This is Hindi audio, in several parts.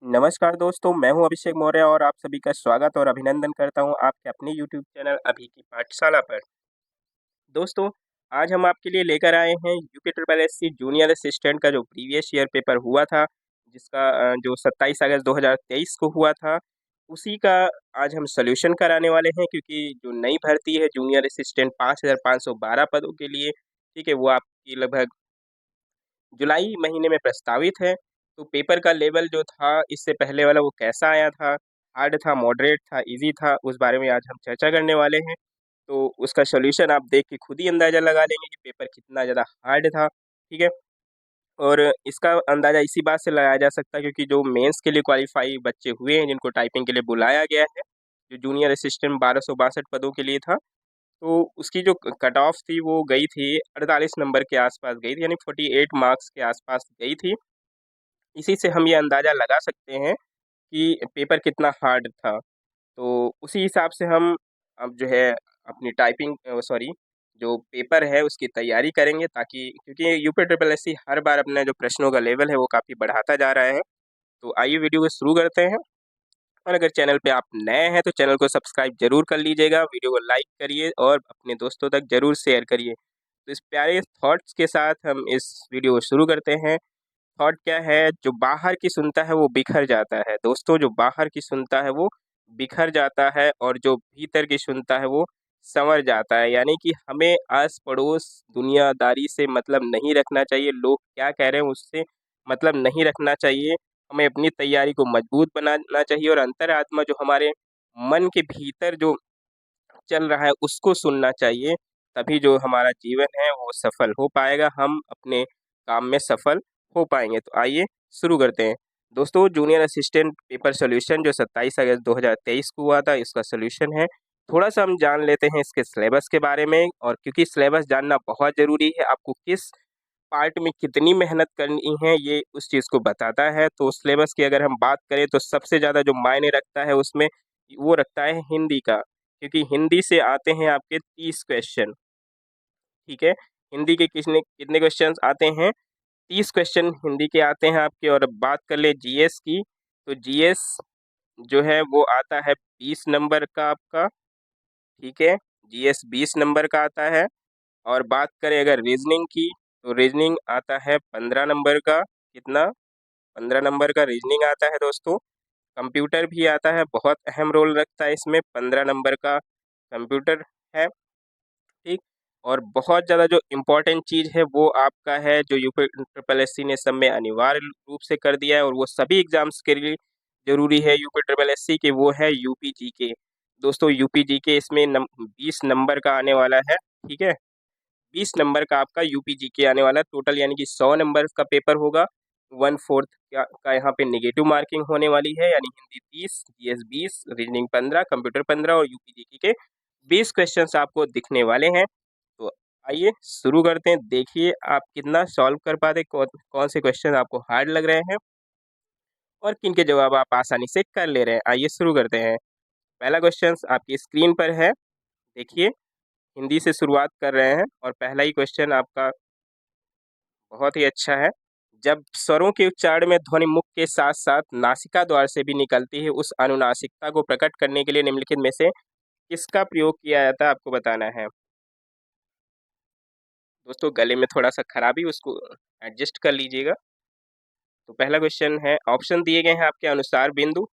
नमस्कार दोस्तों, मैं हूं अभिषेक मौर्य और आप सभी का स्वागत और अभिनंदन करता हूं आपके अपने यूट्यूब चैनल अभी की पाठशाला पर। दोस्तों, आज हम आपके लिए लेकर आए हैं UP triple SC junior assistant का जो प्रीवियस ईयर पेपर हुआ था, जिसका जो 27 अगस्त 2023 को हुआ था, उसी का आज हम सॉल्यूशन कराने वाले हैं क्योंकि जो नई भर्ती है जूनियर असिस्टेंट 5512 पदों के लिए, ठीक है, वो आपकी लगभग जुलाई महीने में प्रस्तावित है। तो पेपर का लेवल जो था इससे पहले वाला वो कैसा आया था, हार्ड था, मॉडरेट था, ईज़ी था, उस बारे में आज हम चर्चा करने वाले हैं। तो उसका सॉल्यूशन आप देख के खुद ही अंदाज़ा लगा लेंगे कि पेपर कितना ज़्यादा हार्ड था, ठीक है? और इसका अंदाज़ा इसी बात से लगाया जा सकता है क्योंकि जो मेंस के लिए क्वालीफाई बच्चे हुए हैं, जिनको टाइपिंग के लिए बुलाया गया है, जो जूनियर असिस्टेंट 1262 पदों के लिए था, तो उसकी जो कट ऑफ थी वो गई थी 48 नंबर के आस-पास गई थी, यानी 48 मार्क्स के आस-पास गई थी। इसी से हम ये अंदाज़ा लगा सकते हैं कि पेपर कितना हार्ड था। तो उसी हिसाब से हम अब जो है अपनी टाइपिंग सॉरी जो पेपर है उसकी तैयारी करेंगे ताकि क्योंकि यूपी ट्रिपल एससी हर बार अपना जो प्रश्नों का लेवल है वो काफ़ी बढ़ाता जा रहा है। तो आइए वीडियो को शुरू करते हैं। और अगर चैनल पे आप नए हैं तो चैनल को सब्सक्राइब ज़रूर कर लीजिएगा, वीडियो को लाइक करिए और अपने दोस्तों तक ज़रूर शेयर करिए। तो इस प्यारे थॉट्स के साथ हम इस वीडियो को शुरू करते हैं। थॉट क्या है, जो बाहर की सुनता है वो बिखर जाता है। दोस्तों, जो बाहर की सुनता है वो बिखर जाता है और जो भीतर की सुनता है वो सँवर जाता है। यानी कि हमें आस-पड़ोस दुनियादारी से मतलब नहीं रखना चाहिए, लोग क्या कह रहे हैं उससे मतलब नहीं रखना चाहिए। हमें अपनी तैयारी को मजबूत बनाना चाहिए और अंतरात्मा जो हमारे मन के भीतर जो चल रहा है उसको सुनना चाहिए, तभी जो हमारा जीवन है वो सफल हो पाएगा, हम अपने काम में सफल हो पाएँगे। तो आइए शुरू करते हैं। दोस्तों, जूनियर असिस्टेंट पेपर सॉल्यूशन जो 27 अगस्त 2023 को हुआ था, इसका सॉल्यूशन है। थोड़ा-सा हम जान लेते हैं इसके सिलेबस के बारे में और क्योंकि सिलेबस जानना बहुत ज़रूरी है, आपको किस पार्ट में कितनी मेहनत करनी है, ये उस चीज़ को बताता है। तो सिलेबस की अगर हम बात करें तो सबसे ज़्यादा जो मायने रखता है उसमें, वो रखता है हिंदी का। क्योंकि हिंदी से आते हैं आपके 30 क्वेश्चन, ठीक है? हिंदी के कितने कितने क्वेश्चन्स आते हैं? 30 क्वेश्चन हिंदी के आते हैं आपके। और अब बात कर लें जीएस की, तो जीएस जो है वो आता है 20 नंबर का आपका, ठीक है? जीएस 20 नंबर का आता है। और बात करें अगर रीज़निंग की, तो रीज़निंग आता है 15 नंबर का। कितना? 15 नंबर का रीज़निंग आता है दोस्तों। कंप्यूटर भी आता है, बहुत अहम रोल रखता है इसमें, 15 नंबर का कंप्यूटर है। ठीक। और बहुत ज़्यादा जो इम्पोर्टेंट चीज़ है वो आपका है जो यूपी ट्रिपल एससी ने सब में अनिवार्य रूप से कर दिया है और वो सभी एग्ज़ाम्स के लिए ज़रूरी है यूपी ट्रिपल एससी के, वो है यूपी जीके। दोस्तों, यूपी जीके इसमें 20 नंबर का आने वाला है, ठीक है? 20 नंबर का आपका यूपी जीके आने वाला है टोटल, यानी कि 100 नंबर का पेपर होगा। 1/4 का यहाँ पे नेगेटिव मार्किंग होने वाली है, यानी हिंदी 30, जीएस 20, रीजनिंग 15, कंप्यूटर 15 और यूपी जीके के 20 क्वेश्चंस आपको दिखने वाले हैं। तो आइए शुरू करते हैं। देखिए आप कितना सॉल्व कर पाते, कौन से क्वेश्चन आपको हार्ड लग रहे हैं और किन के जवाब आप आसानी से कर ले रहे हैं। आइए शुरू करते हैं। पहला क्वेश्चन आपकी स्क्रीन पर है, देखिए। हिंदी से शुरुआत कर रहे हैं और पहला ही क्वेश्चन आपका बहुत ही अच्छा है। जब स्वरों के उच्चारण में ध्वनि मुख के साथ-साथ नासिका द्वार से भी निकलती है, उस अनुनासिकता को प्रकट करने के लिए निम्नलिखित में से किसका प्रयोग किया जाता है, आपको बताना है। दोस्तों, गले में थोड़ा-सा खराबी, उसको एडजस्ट कर लीजिएगा। तो पहला क्वेश्चन है, ऑप्शन दिए गए हैं आपके अनुसार बिंदु,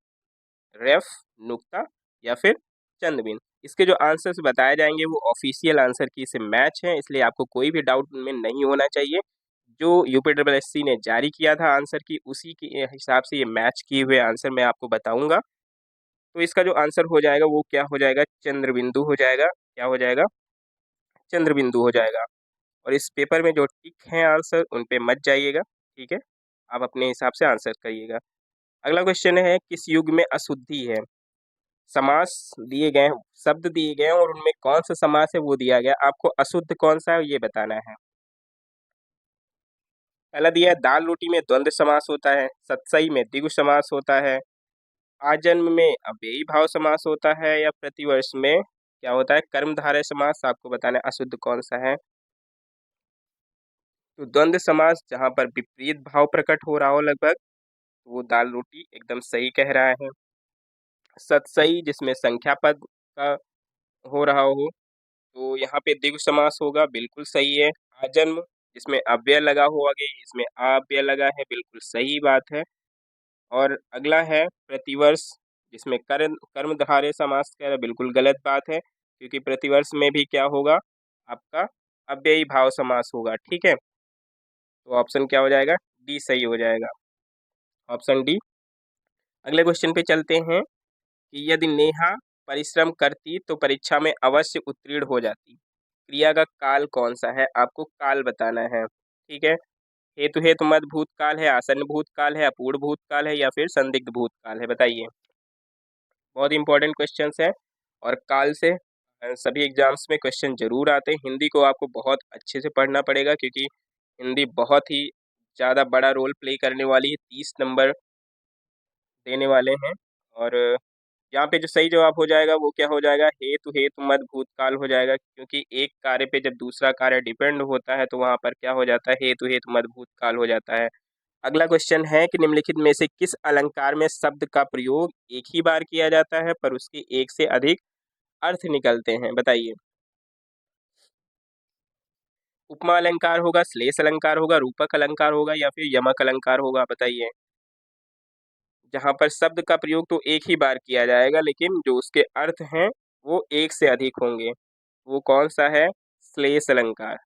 रेफ, नुक्ता या फिर चंद्रबिंदु। इसके जो आंसर्स बताए जाएँगे वो ऑफिशियल आंसर की से मैच हैं, इसलिए आपको कोई भी डाउट में नहीं होना चाहिए। जो यूपी ट्रिपल एससी ने जारी किया था आंसर की, उसी के हिसाब से ये मैच किए हुए आंसर मैं आपको बताऊँगा। तो इसका जो आंसर हो जाएगा वो क्या हो जाएगा? चंद्रबिंदु हो जाएगा। क्या हो जाएगा? चंद्रबिंदु हो जाएगा। और इस पेपर में जो टिक हैं आंसर, उन पे मत जाइएगा, ठीक है? आप अपने हिसाब से आंसर करिएगा। अगला क्वेश्चन है, किस युग में अशुद्धि है? समास दिए गए हैं, शब्द दिए गए हैं और उनमें कौन-सा समास है वो दिया गया है। आपको अशुद्ध कौन-सा है ये बताना है। पहला दिया है, दाल-रोटी में द्वंद्व समास होता है, सतसई में द्विगु समास होता है, आजन्म में अव्ययी भाव समास होता है या प्रतिवर्ष में क्या होता है? कर्मधारय समास। आपको बताना है अशुद्ध कौन-सा है। तो द्वंद्व समास जहाँ पर विपरीत भाव प्रकट हो रहा हो लगभग, तो वो दाल रोटी एकदम सही कह रहा है। सतसई जिसमें संख्या पद का हो रहा हो, तो यहाँ पे द्विगु समास होगा, बिल्कुल सही है। आजन्म जिसमें अव्यय लगा हो आगे, इसमें अव्यय लगा है, बिल्कुल सही बात है। और अगला है प्रतिवर्ष जिसमें कर्मधारय समास कह रहा है, बिल्कुल गलत बात है, क्योंकि प्रतिवर्ष में भी क्या होगा आपका अव्ययी भाव समास होगा। ठीक है, तो ऑप्शन क्या हो जाएगा, डी सही हो जाएगा, ऑप्शन डी। अगले क्वेश्चन पे चलते हैं कि यदि नेहा परिश्रम करती तो परीक्षा में अवश्य उत्तीर्ण हो जाती। क्रिया का काल कौन सा है, आपको काल बताना है। ठीक है, हेतु हेतु मत भूतकाल है, आसन्न भूतकाल है, अपूर्ण भूतकाल है, या फिर संदिग्ध भूतकाल है, बताइए। बहुत इंपॉर्टेंट क्वेश्चंस है और काल से सभी एग्जाम्स में क्वेश्चन जरूर आते हैं। हिंदी को आपको बहुत अच्छे से पढ़ना पड़ेगा, क्योंकि हिंदी बहुत ही ज़्यादा बड़ा रोल प्ले करने वाली है, 30 नंबर देने वाले हैं। और यहाँ पे जो सही जवाब हो जाएगा वो क्या हो जाएगा, हेतु हेतु मत भूतकाल हो जाएगा, क्योंकि एक कार्य पे जब दूसरा कार्य डिपेंड होता है तो वहाँ पर क्या हो जाता है, हेतु हेतु मत भूतकाल हो जाता है। अगला क्वेश्चन है कि निम्नलिखित में से किस अलंकार में शब्द का प्रयोग एक ही बार किया जाता है पर उसके एक से अधिक अर्थ निकलते हैं, बताइए। उपमा अलंकार होगा, श्लेष अलंकार होगा, रूपक अलंकार होगा, या फिर यमक अलंकार होगा, बताइए। जहाँ पर शब्द का प्रयोग तो एक ही बार किया जाएगा, लेकिन जो उसके अर्थ हैं वो एक से अधिक होंगे, वो कौन सा है, श्लेष अलंकार।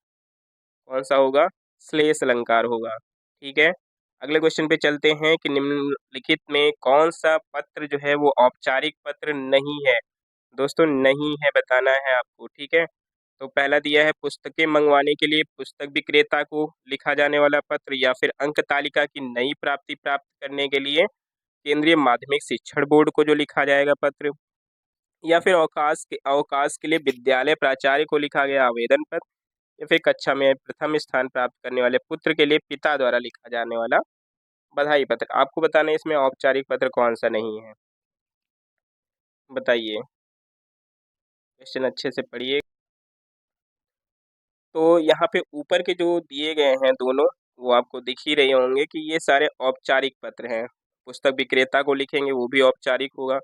कौन सा होगा, श्लेष अलंकार होगा। ठीक है, अगले क्वेश्चन पे चलते हैं कि निम्नलिखित में कौन सा पत्र जो है वो औपचारिक पत्र नहीं है। दोस्तों नहीं है बताना है आपको। ठीक है, तो पहला दिया है पुस्तकें मंगवाने के लिए पुस्तक विक्रेता को लिखा जाने वाला पत्र, या फिर अंक तालिका की नई प्राप्ति प्राप्त करने के लिए केंद्रीय माध्यमिक शिक्षण बोर्ड को जो लिखा जाएगा पत्र, या फिर अवकाश के लिए विद्यालय प्राचार्य को लिखा गया आवेदन पत्र, या फिर कक्षा में प्रथम स्थान प्राप्त करने वाले पुत्र के लिए पिता द्वारा लिखा जाने वाला बधाई पत्र। आपको बताना है इसमें औपचारिक पत्र कौन सा नहीं है, बताइए। क्वेश्चन अच्छे से पढ़िए। तो यहाँ पे ऊपर के जो दिए गए हैं दोनों, वो आपको दिख ही रहे होंगे कि ये सारे औपचारिक पत्र हैं। पुस्तक विक्रेता को लिखेंगे वो भी औपचारिक होगा,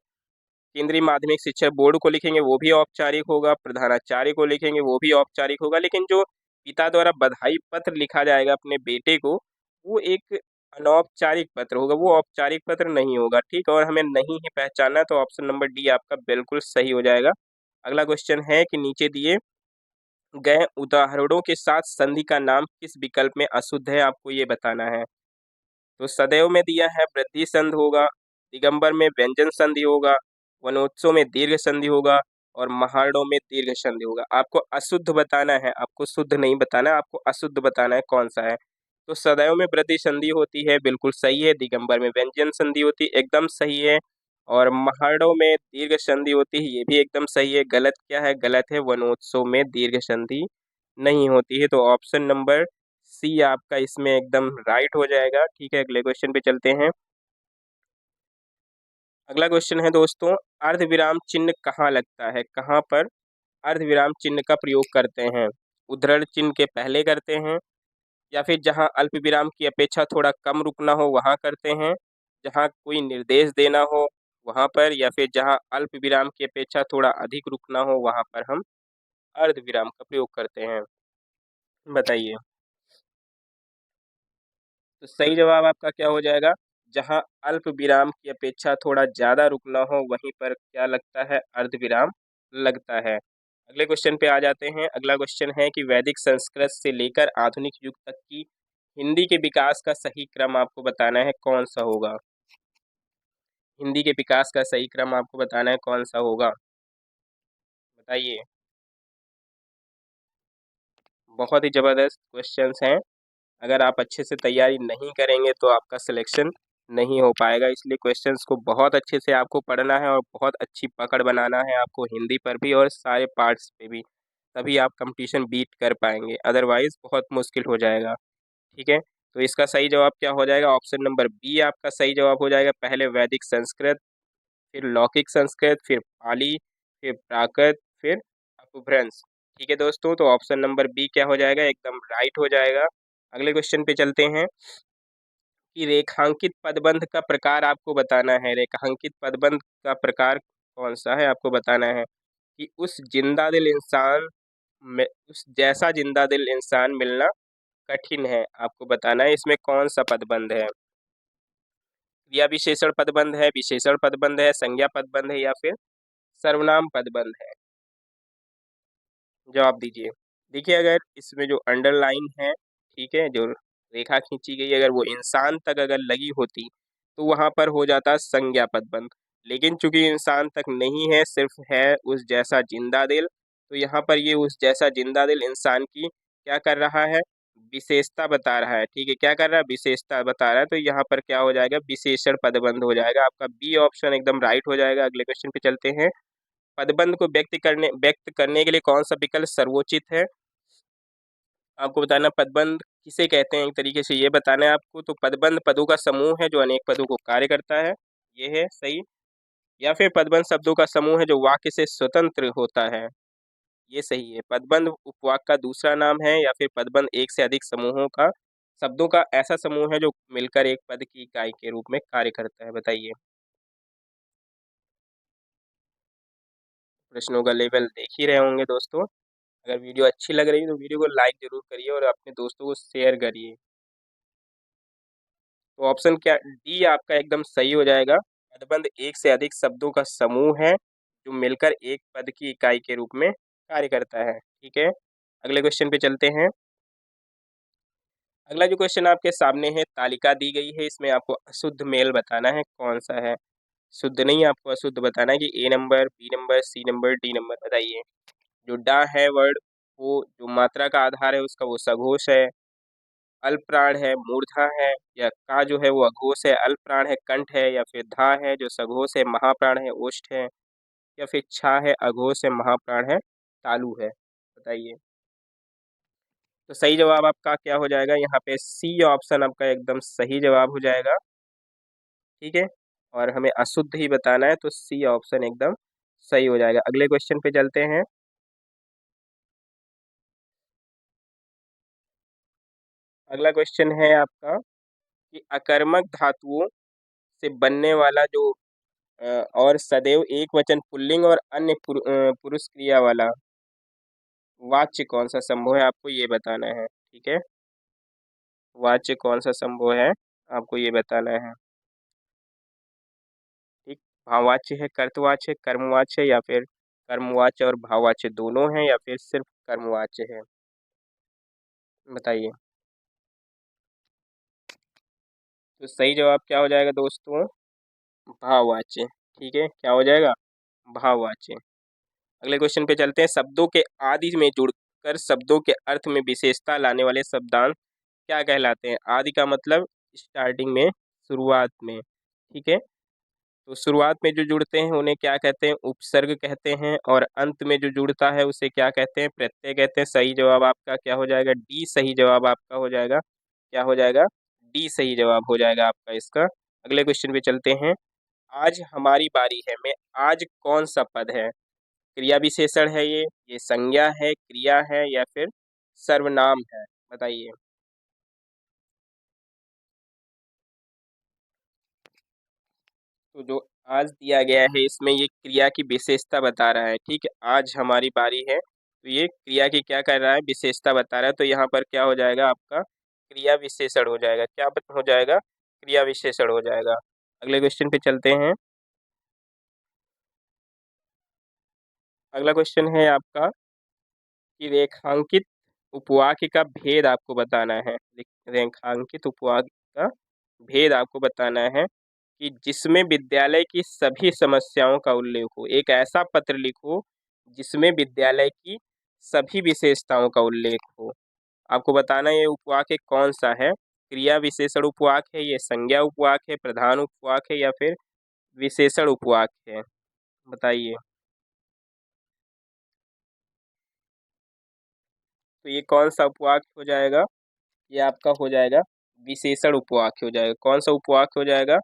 केंद्रीय माध्यमिक शिक्षा बोर्ड को लिखेंगे वो भी औपचारिक होगा, प्रधानाचार्य को लिखेंगे वो भी औपचारिक होगा, लेकिन जो पिता द्वारा बधाई पत्र लिखा जाएगा अपने बेटे को, वो एक अनौपचारिक पत्र होगा, वो औपचारिक पत्र नहीं होगा। ठीक, और हमें नहीं ही पहचानना, तो ऑप्शन नंबर डी आपका बिल्कुल सही हो जाएगा। अगला क्वेश्चन है कि नीचे दिए गए उदाहरणों के साथ संधि का नाम किस विकल्प में अशुद्ध है, आपको ये बताना है। तो सदैव में दिया है वृद्धि संधि होगा, दिगंबर में व्यंजन संधि होगा, वनोत्सव में दीर्घ संधि होगा, और महारणों में दीर्घ संधि होगा। आपको अशुद्ध बताना है, आपको शुद्ध नहीं बताना है, आपको अशुद्ध बताना है कौन सा है। तो सदैव में वृद्धि संधि होती है, बिल्कुल सही है। दिगंबर में व्यंजन संधि होती है, एकदम सही है। और महारणों में दीर्घ संधि होती है, ये भी एकदम सही है। गलत क्या है, गलत है वनोत्सव में दीर्घ संधि नहीं होती है। तो ऑप्शन नंबर सी आपका इसमें एकदम राइट हो जाएगा। ठीक है, अगले क्वेश्चन पे चलते हैं। अगला क्वेश्चन है दोस्तों, अर्धविराम चिन्ह कहाँ लगता है, कहाँ पर अर्धविराम चिन्ह का प्रयोग करते हैं। उद्धरण चिन्ह के पहले करते हैं, या फिर जहाँ अल्प विराम की अपेक्षा थोड़ा कम रुकना हो वहाँ करते हैं, जहाँ कोई निर्देश देना हो वहाँ पर, या फिर जहाँ अल्प विराम की अपेक्षा थोड़ा अधिक रुकना हो वहाँ पर हम अर्धविराम का प्रयोग करते हैं, बताइए। तो सही जवाब आपका क्या हो जाएगा, जहाँ अल्प विराम की अपेक्षा थोड़ा ज्यादा रुकना हो वहीं पर क्या लगता है, अर्धविराम लगता है। अगले क्वेश्चन पे आ जाते हैं। अगला क्वेश्चन है कि वैदिक संस्कृत से लेकर आधुनिक युग तक की हिंदी के विकास का सही क्रम आपको बताना है कौन सा होगा। हिंदी के विकास का सही क्रम आपको बताना है कौन सा होगा, बताइए। बहुत ही जबरदस्त क्वेश्चंस हैं। अगर आप अच्छे से तैयारी नहीं करेंगे तो आपका सिलेक्शन नहीं हो पाएगा, इसलिए क्वेश्चंस को बहुत अच्छे से आपको पढ़ना है और बहुत अच्छी पकड़ बनाना है आपको हिंदी पर भी और सारे पार्ट्स पे भी, तभी आप कंपटीशन बीट कर पाएंगे, अदरवाइज बहुत मुश्किल हो जाएगा। ठीक है, तो इसका सही जवाब क्या हो जाएगा, ऑप्शन नंबर बी आपका सही जवाब हो जाएगा। पहले वैदिक संस्कृत, फिर लौकिक संस्कृत, फिर पाली, फिर प्राकृत, फिर अपभ्रंश। ठीक है दोस्तों, तो ऑप्शन नंबर बी क्या हो जाएगा, एकदम राइट हो जाएगा। अगले क्वेश्चन पे चलते हैं। कि रेखांकित पदबंध का प्रकार आपको बताना है। रेखांकित पदबंध का प्रकार कौन सा है आपको बताना है कि उस जिंदा दिल इंसान में उस जैसा जिंदा दिल इंसान मिलना कठिन है, आपको बताना है इसमें कौन सा पदबंध है। क्रिया विशेषण पदबंध है, विशेषण पदबंध है, संज्ञा पदबंध है या फिर सर्वनाम पदबंध है। जवाब दीजिए। देखिए, अगर इसमें जो अंडरलाइन है, ठीक है, जो रेखा खींची गई अगर वो इंसान तक अगर लगी होती तो वहां पर हो जाता संज्ञा पदबंध। लेकिन चूंकि इंसान तक नहीं है, सिर्फ है उस जैसा जिंदा दिल, तो यहाँ पर ये उस जैसा जिंदा दिल इंसान की क्या कर रहा है, विशेषता बता रहा है। ठीक है, क्या कर रहा है, विशेषता बता रहा है, तो यहाँ पर क्या हो जाएगा, विशेषण पदबंध हो जाएगा। आपका बी ऑप्शन एकदम राइट हो जाएगा। अगले क्वेश्चन पे चलते हैं। पदबंध को व्यक्त करने के लिए कौन सा विकल्प सर्वोचित है, आपको बताना। पदबंध किसे कहते हैं एक तरीके से ये बताना है आपको। तो पदबंध पदों का समूह है जो अनेक पदों को कार्य करता है, ये है सही। या फिर पदबंध शब्दों का समूह है जो वाक्य से स्वतंत्र होता है, ये सही है। पदबंध उपवाक्य का दूसरा नाम है, या फिर पदबंध एक से अधिक समूहों का शब्दों का ऐसा समूह है जो मिलकर एक पद की इकाई के रूप में कार्य करता है, बताइए। प्रश्नों का लेवल देख ही रहे होंगे दोस्तों। अगर वीडियो अच्छी लग रही है तो वीडियो को लाइक जरूर करिए और अपने दोस्तों को शेयर करिए। तो ऑप्शन क्या, डी आपका एकदम सही हो जाएगा। पदबंध एक से अधिक शब्दों का समूह है जो मिलकर एक पद की इकाई के रूप में कार्य करता है। ठीक है, अगले क्वेश्चन पे चलते हैं। अगला जो क्वेश्चन आपके सामने है, तालिका दी गई है, इसमें आपको अशुद्ध मेल बताना है कौन सा है। शुद्ध नहीं, आपको अशुद्ध बताना है कि A number, B number, C number, D number, बताइए। जो डा है वर्ड, वो जो मात्रा का आधार है उसका वो सघोष है, अल्प प्राण है, मूर्धा है, या का जो है वो अघोष है, अल्प प्राण है, कंठ है, या फिर धा है जो सघोष है, महाप्राण है, ओष्ठ है, या फिर छा है, अघोष है, महाप्राण है, तालु है, बताइए। तो सही जवाब आपका क्या हो जाएगा, यहाँ पे सी ऑप्शन आपका एकदम सही जवाब हो जाएगा। ठीक है, और हमें अशुद्ध ही बताना है, तो सी ऑप्शन एकदम सही हो जाएगा। अगले क्वेश्चन पे चलते हैं। अगला क्वेश्चन है आपका कि अकर्मक धातुओं से बनने वाला जो और सदैव एक वचन पुल्लिंग और अन्य पुरुष क्रिया वाला वाच्य कौन सा संभव है, आपको ये बताना है। ठीक है, वाच्य कौन सा संभव है आपको ये बताना है। ठीक, भाववाच्य है, कर्तवाच्य है, कर्मवाच्य है, या फिर कर्मवाच्य और भाववाच्य दोनों हैं, या फिर सिर्फ कर्मवाच्य है, बताइए। तो सही जवाब क्या हो जाएगा दोस्तों, भाववाच्य। ठीक है, क्या हो जाएगा, भाववाच्य। अगले क्वेश्चन पे चलते हैं। शब्दों के आदि में जुड़कर शब्दों के अर्थ में विशेषता लाने वाले शब्दांश क्या कहलाते हैं। आदि का मतलब स्टार्टिंग में, शुरुआत में। ठीक है, तो शुरुआत में जो जुड़ते हैं उन्हें क्या कहते हैं, उपसर्ग कहते हैं, और अंत में जो जुड़ता है उसे क्या कहते हैं, प्रत्यय कहते हैं। सही जवाब आपका क्या हो जाएगा, डी सही जवाब आपका हो जाएगा। क्या हो जाएगा, डी सही जवाब हो जाएगा आपका इसका। अगले क्वेश्चन पे चलते हैं। आज हमारी बारी है में आज कौन सा पद है, क्रिया विशेषण है ये संज्ञा है, क्रिया है, या फिर सर्वनाम है, बताइए। तो जो आज दिया गया है इसमें ये क्रिया की विशेषता बता रहा है। ठीक है, आज हमारी बारी है, तो ये क्रिया की क्या कर रहा है, विशेषता बता रहा है। तो यहाँ पर क्या हो जाएगा आपका, क्रिया विशेषण हो जाएगा। क्या हो जाएगा, क्रिया विशेषण हो जाएगा। अगले क्वेश्चन पे चलते हैं। अगला क्वेश्चन है आपका कि रेखांकित उपवाक्य का भेद आपको बताना है। रेखांकित उपवाक्य का भेद आपको बताना है कि जिसमें विद्यालय की सभी समस्याओं का उल्लेख हो। एक ऐसा पत्र लिखो जिसमें विद्यालय की सभी विशेषताओं का उल्लेख हो। आपको बताना है ये उपवाक्य कौन सा है। क्रिया विशेषण उपवाक्य है, ये संज्ञा उपवाक्य है, प्रधान उपवाक्य है, या फिर विशेषण उपवाक्य है, बताइए। तो ये कौन सा उपवाक्य हो जाएगा, ये आपका हो जाएगा विशेषण उपवाक्य हो जाएगा। कौन सा उपवाक्य हो जाएगा,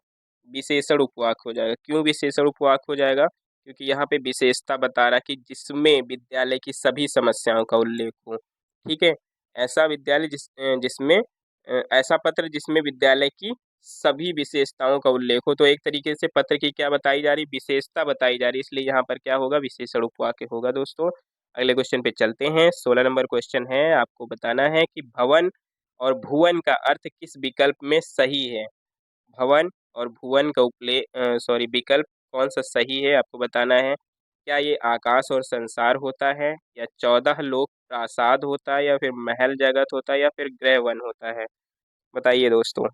विशेषण उपवाक्य हो जाएगा। क्यों विशेषण उपवाक्य हो जाएगा, क्योंकि यहाँ पे विशेषता बता रहा है कि जिसमें विद्यालय की सभी समस्याओं का उल्लेख हो। ठीक है, ऐसा विद्यालय जिसमें ऐसा पत्र जिसमें विद्यालय की सभी विशेषताओं का उल्लेख हो। तो एक तरीके से पत्र की क्या बताई जा रही, विशेषता बताई जा रही, इसलिए यहाँ पर क्या होगा, विशेषण उपवाक्य होगा दोस्तों। अगले क्वेश्चन पे चलते हैं। 16 नंबर क्वेश्चन है, आपको बताना है कि भवन और भुवन का अर्थ किस विकल्प में सही है। भवन और भुवन का विकल्प कौन सा सही है, आपको बताना है। क्या ये आकाश और संसार होता है, या 14 लोक प्रासाद होता है, या फिर महल जगत होता है, या फिर गृह वन होता है। बताइए दोस्तों।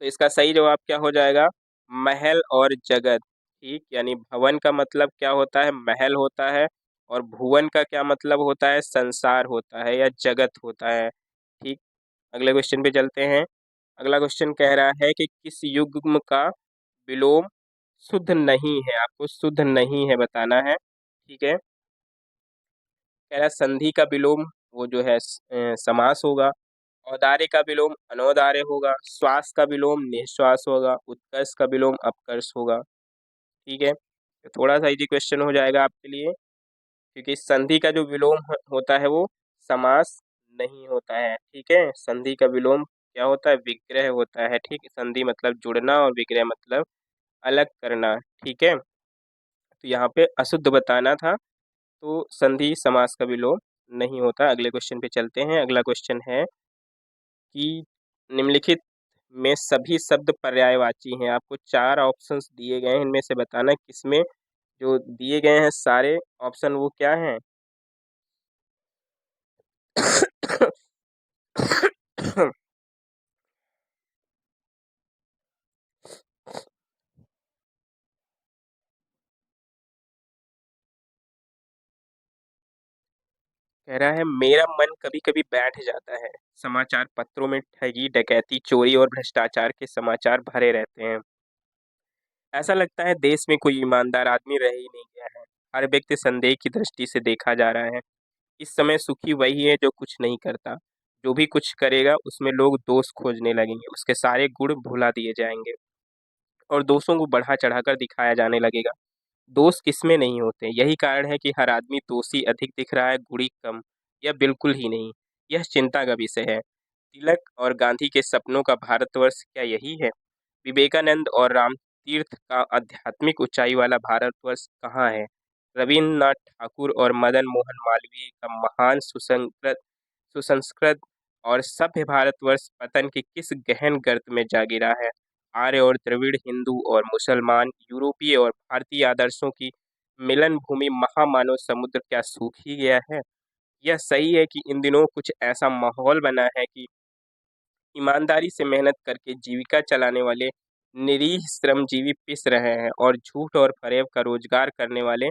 तो इसका सही जवाब क्या हो जाएगा, महल और जगत। ठीक, यानी भवन का मतलब क्या होता है, महल होता है, और भुवन का क्या मतलब होता है, संसार होता है या जगत होता है। ठीक। अगले क्वेश्चन पे चलते हैं। अगला क्वेश्चन कह रहा है कि किस युग्म का विलोम शुद्ध नहीं है, आपको शुद्ध नहीं है बताना है। ठीक है। कह रहा है संधि का विलोम वो जो है समास होगा। औदार्य का विलोम अनौदार्य होगा। श्वास का विलोम निश्वास होगा। उत्कर्ष का विलोम अपकर्ष होगा। ठीक है, तो थोड़ा सा इजी क्वेश्चन हो जाएगा आपके लिए, क्योंकि संधि का जो विलोम होता है वो समास नहीं होता है। ठीक है, संधि का विलोम क्या होता है, विग्रह होता है। ठीक, संधि मतलब जुड़ना और विग्रह मतलब अलग करना। ठीक है, तो यहाँ पे अशुद्ध बताना था, तो संधि समास का विलोम नहीं होता। अगले क्वेश्चन पे चलते हैं। अगला क्वेश्चन है कि निम्नलिखित में सभी शब्द पर्यायवाची हैं। आपको 4 ऑप्शंस दिए गए हैं, इनमें से बताना है किसमें जो दिए गए हैं सारे ऑप्शन वो क्या हैं। कह रहा है मेरा मन कभी कभी बैठ जाता है। समाचार पत्रों में ठगी, डकैती, चोरी और भ्रष्टाचार के समाचार भरे रहते हैं। ऐसा लगता है देश में कोई ईमानदार आदमी रह ही नहीं गया है। हर व्यक्ति संदेह की दृष्टि से देखा जा रहा है। इस समय सुखी वही है जो कुछ नहीं करता। जो भी कुछ करेगा उसमें लोग दोष खोजने लगेंगे, उसके सारे गुण भुला दिए जाएंगे और दोषों को बढ़ा चढ़ाकर दिखाया जाने लगेगा। दोष किसमें नहीं होते, यही कारण है कि हर आदमी दोषी अधिक दिख रहा है, गुणी कम या बिल्कुल ही नहीं। यह चिंता का विषय है। तिलक और गांधी के सपनों का भारतवर्ष क्या यही है? विवेकानंद और रामतीर्थ का आध्यात्मिक ऊंचाई वाला भारतवर्ष कहाँ है? रविन्द्रनाथ ठाकुर और मदन मोहन मालवीय का महान सुसंस्कृत और सभ्य भारतवर्ष पतन के किस गहन गर्त में जा गिरा है? आर्य और द्रविड़, हिंदू और मुसलमान, यूरोपीय और भारतीय आदर्शों की मिलन भूमि महामानव समुद्र क्या सूख ही गया है? यह सही है कि इन दिनों कुछ ऐसा माहौल बना है कि ईमानदारी से मेहनत करके जीविका चलाने वाले निरीह श्रमजीवी पिस रहे हैं और झूठ और फरेब का रोजगार करने वाले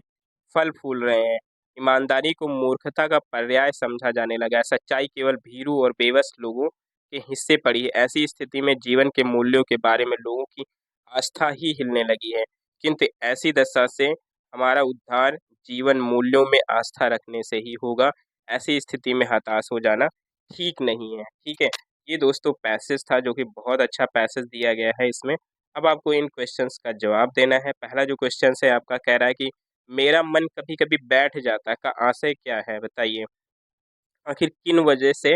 फल फूल रहे हैं। ईमानदारी को मूर्खता का पर्याय समझा जाने लगा है। सच्चाई केवल भीरू और बेबस लोगों के हिस्से पड़ी है। ऐसी स्थिति में जीवन के मूल्यों के बारे में लोगों की आस्था ही हिलने लगी है। किंतु ऐसी दशा से हमारा उद्धार जीवन मूल्यों में आस्था रखने से ही होगा। ऐसी स्थिति में हताश हो जाना ठीक नहीं है। ठीक है, ये दोस्तों पैसेज था जो कि बहुत अच्छा पैसेज दिया गया है इसमें। अब आपको इन क्वेश्चंस का जवाब देना है। पहला जो क्वेश्चन है आपका कह रहा है कि मेरा मन कभी कभी बैठ जाता है का आशय क्या है, बताइए। आखिर किन वजह से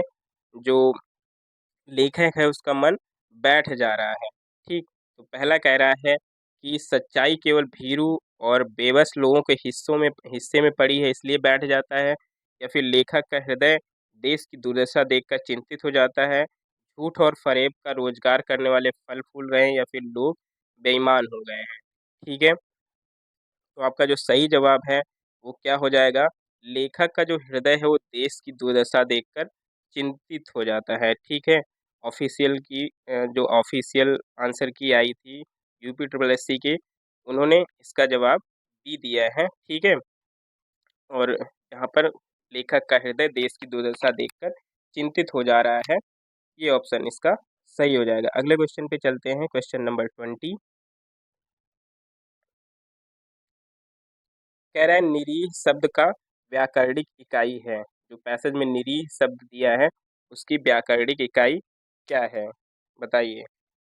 जो लेखक है उसका मन बैठ जा रहा है। ठीक, तो पहला कह रहा है कि सच्चाई केवल भीरू और बेबस लोगों के हिस्से में पड़ी है इसलिए बैठ जाता है, या फिर लेखक का हृदय देश की दुर्दशा देखकर चिंतित हो जाता है। झूठ और फरेब का रोजगार करने वाले फल फूल रहे हैं, या फिर लोग बेईमान हो गए हैं। ठीक है, तो आपका जो सही जवाब है वो क्या हो जाएगा, लेखक का जो हृदय है वो देश की दुर्दशा देखकर चिंतित हो जाता है। ठीक है, जो ऑफिशियल आंसर की आई थी यूपी ट्रिपल एस सी की, उन्होंने इसका जवाब भी दिया है। ठीक है, और यहाँ पर लेखक का हृदय देश की दुर्दशा देखकर चिंतित हो जा रहा है, ये ऑप्शन इसका सही हो जाएगा। अगले क्वेश्चन पे चलते हैं, क्वेश्चन नंबर 20। कह रहा है निरीह शब्द का व्याकरणिक इकाई है। जो पैसेज में निरीह शब्द दिया है उसकी व्याकरणिक इकाई क्या है, बताइए।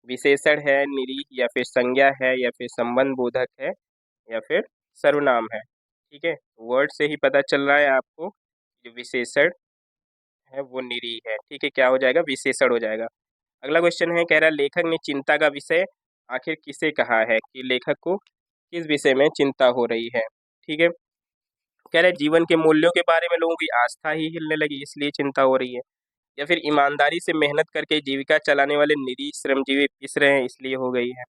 विशेषण है निरीह, या फिर संज्ञा है, या फिर संबंध बोधक है, या फिर सर्वनाम है। ठीक है, वर्ड से ही पता चल रहा है आपको, जो विशेषण है वो निरीह है। ठीक है, क्या हो जाएगा, विशेषण हो जाएगा। अगला क्वेश्चन है, कह रहा है लेखक ने चिंता का विषय आखिर किसे कहा है, कि लेखक को किस विषय में चिंता हो रही है। ठीक है, कह रहे हैं जीवन के मूल्यों के बारे में लोगों की आस्था ही हिलने लगी इसलिए चिंता हो रही है, या फिर ईमानदारी से मेहनत करके जीविका चलाने वाले निरीह श्रमजीवी पिस रहे हैं इसलिए हो गई है,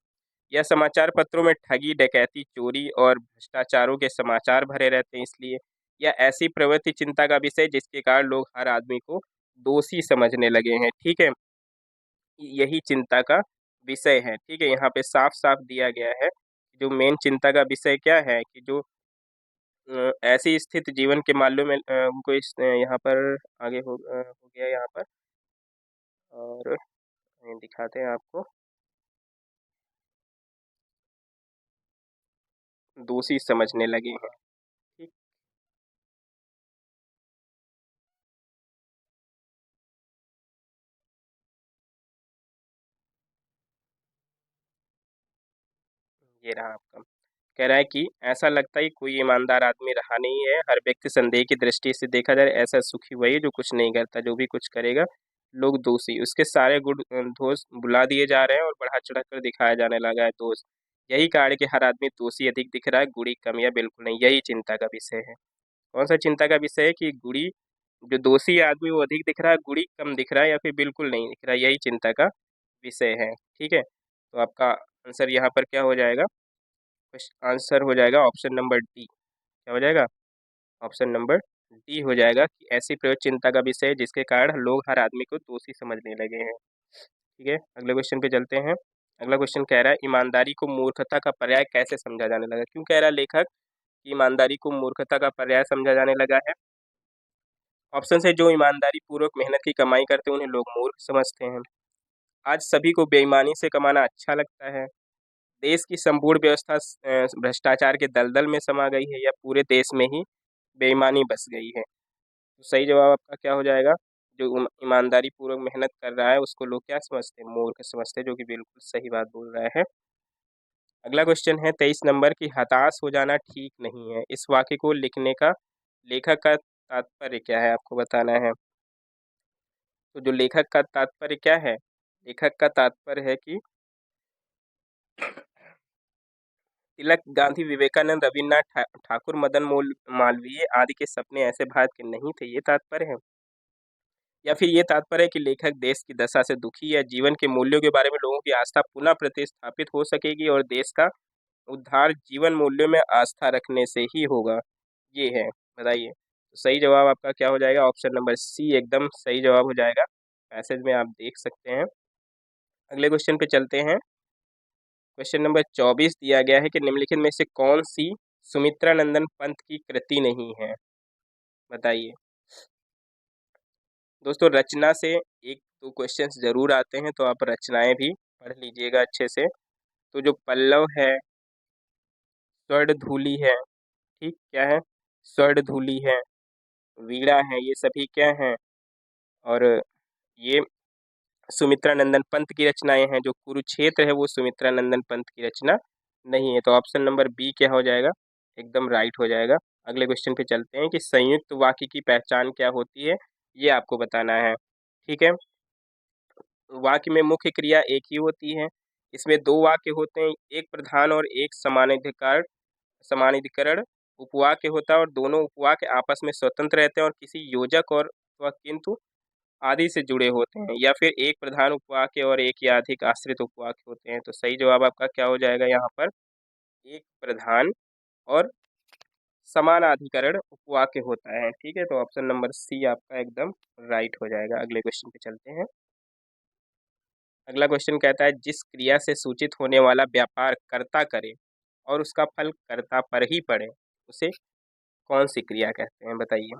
या समाचार पत्रों में ठगी डकैती चोरी और भ्रष्टाचारों के समाचार भरे रहते हैं इसलिए, या ऐसी प्रवृत्ति चिंता का विषय जिसके कारण लोग हर आदमी को दोषी समझने लगे हैं। ठीक है, यही चिंता का विषय है। ठीक है, यहाँ पे साफ साफ दिया गया है जो मेन चिंता का विषय क्या है, कि जो ऐसी स्थिति जीवन के माल्यों में उनको इस यहाँ पर आगे हो गया यहाँ पर, और ये दिखाते हैं आपको, दोषी समझने लगे हैं। ठीक, ये रहा आपका। कह रहा है कि ऐसा लगता है कि कोई ईमानदार आदमी रहा नहीं है, हर व्यक्ति संदेह की दृष्टि से देखा जाए ऐसा सुखी वही है जो कुछ नहीं करता, जो भी कुछ करेगा लोग दोषी, उसके सारे गुण दोष बुला दिए जा रहे हैं और बढ़ा चढ़ा कर दिखाया जाने लगा है दोष। यही कारण है कि हर आदमी दोषी अधिक दिख रहा है, गुणी कम या बिल्कुल नहीं, यही चिंता का विषय है। कौन सा चिंता का विषय है, कि गुणी जो दोषी आदमी वो अधिक दिख रहा है, गुणी कम दिख रहा है या फिर बिल्कुल नहीं दिख रहा है, यही चिंता का विषय है। ठीक है, तो आपका आंसर यहाँ पर क्या हो जाएगा, आंसर हो जाएगा ऑप्शन नंबर डी। क्या हो जाएगा, ऑप्शन नंबर डी हो जाएगा, कि ऐसी प्रयोग चिंता का विषय है जिसके कारण लोग हर आदमी को दोषी समझने लगे हैं। ठीक है, अगले क्वेश्चन पे चलते हैं। अगला क्वेश्चन कह रहा है ईमानदारी को मूर्खता का पर्याय कैसे समझा जाने लगा, क्यों कह रहा है लेखक कि ईमानदारी को मूर्खता का पर्याय समझा जाने लगा है। ऑप्शन है, जो ईमानदारी पूर्वक मेहनत की कमाई करते हैं उन्हें लोग मूर्ख समझते हैं। आज सभी को बेईमानी से कमाना अच्छा लगता है। देश की संपूर्ण व्यवस्था भ्रष्टाचार के दलदल में समा गई है, या पूरे देश में ही बेईमानी बस गई है। तो सही जवाब आपका क्या हो जाएगा, जो ईमानदारी पूर्वक मेहनत कर रहा है उसको लोग क्या समझते हैं, मूर्ख समझते हैं, जो कि बिल्कुल सही बात बोल रहा है। अगला क्वेश्चन है 23 नंबर की, हताश हो जाना ठीक नहीं है, इस वाक्य को लिखने का लेखक का तात्पर्य क्या है आपको बताना है। तो जो लेखक का तात्पर्य क्या है, लेखक का तात्पर्य है कि तिलक, गांधी, विवेकानंद, रविन्द्रनाथ ठाकुर, मदन मोल मालवीय आदि के सपने ऐसे भारत के नहीं थे, ये तात्पर्य है, या फिर ये तात्पर्य है कि लेखक देश की दशा से दुखी या जीवन के मूल्यों के बारे में लोगों की आस्था पुनः प्रतिस्थापित हो सकेगी और देश का उद्धार जीवन मूल्यों में आस्था रखने से ही होगा, ये है। बताइए, तो सही जवाब आपका क्या हो जाएगा, ऑप्शन नंबर सी एकदम सही जवाब हो जाएगा। मैसेज में आप देख सकते हैं। अगले क्वेश्चन पे चलते हैं। क्वेश्चन नंबर 24 दिया गया है कि निम्नलिखित में से कौन सी सुमित्रा नंदन पंत की कृति नहीं है, बताइए। दोस्तों रचना से एक दो क्वेश्चंस जरूर आते हैं, तो आप रचनाएं भी पढ़ लीजिएगा अच्छे से। तो जो पल्लव है, स्वर्ण धूलि है, ठीक क्या है, स्वर्ण धूलि है, वीणा है, ये सभी क्या हैं, और ये सुमित्रा नंदन पंत की रचनाएं हैं। जो कुरुक्षेत्र है वो सुमित्रा नंदन पंत की रचना नहीं है, तो ऑप्शन नंबर बी क्या हो जाएगा, एकदम राइट हो जाएगा। अगले क्वेश्चन पे चलते हैं कि संयुक्त वाक्य की पहचान क्या होती है, ये आपको बताना है। ठीक है, वाक्य में मुख्य क्रिया एक ही होती है। इसमें दो वाक्य होते हैं, एक प्रधान और एक समानाधिकरण उपवाक्य होता है, और दोनों उपवाक्य आपस में स्वतंत्र रहते हैं और किसी योजक और अथवा किंतु आदि से जुड़े होते हैं, या फिर एक प्रधान उपवाक्य और एक या अधिक आश्रित उपवाक्य होते हैं। तो सही जवाब आपका क्या हो जाएगा यहाँ पर, एक प्रधान और समानाधिकरण उपवाक्य होता है। ठीक है, तो ऑप्शन नंबर सी आपका एकदम राइट हो जाएगा। अगले क्वेश्चन पे चलते हैं। अगला क्वेश्चन कहता है, जिस क्रिया से सूचित होने वाला व्यापार कर्ता करे और उसका फल कर्ता पर ही पड़े उसे कौन सी क्रिया कहते हैं, बताइए।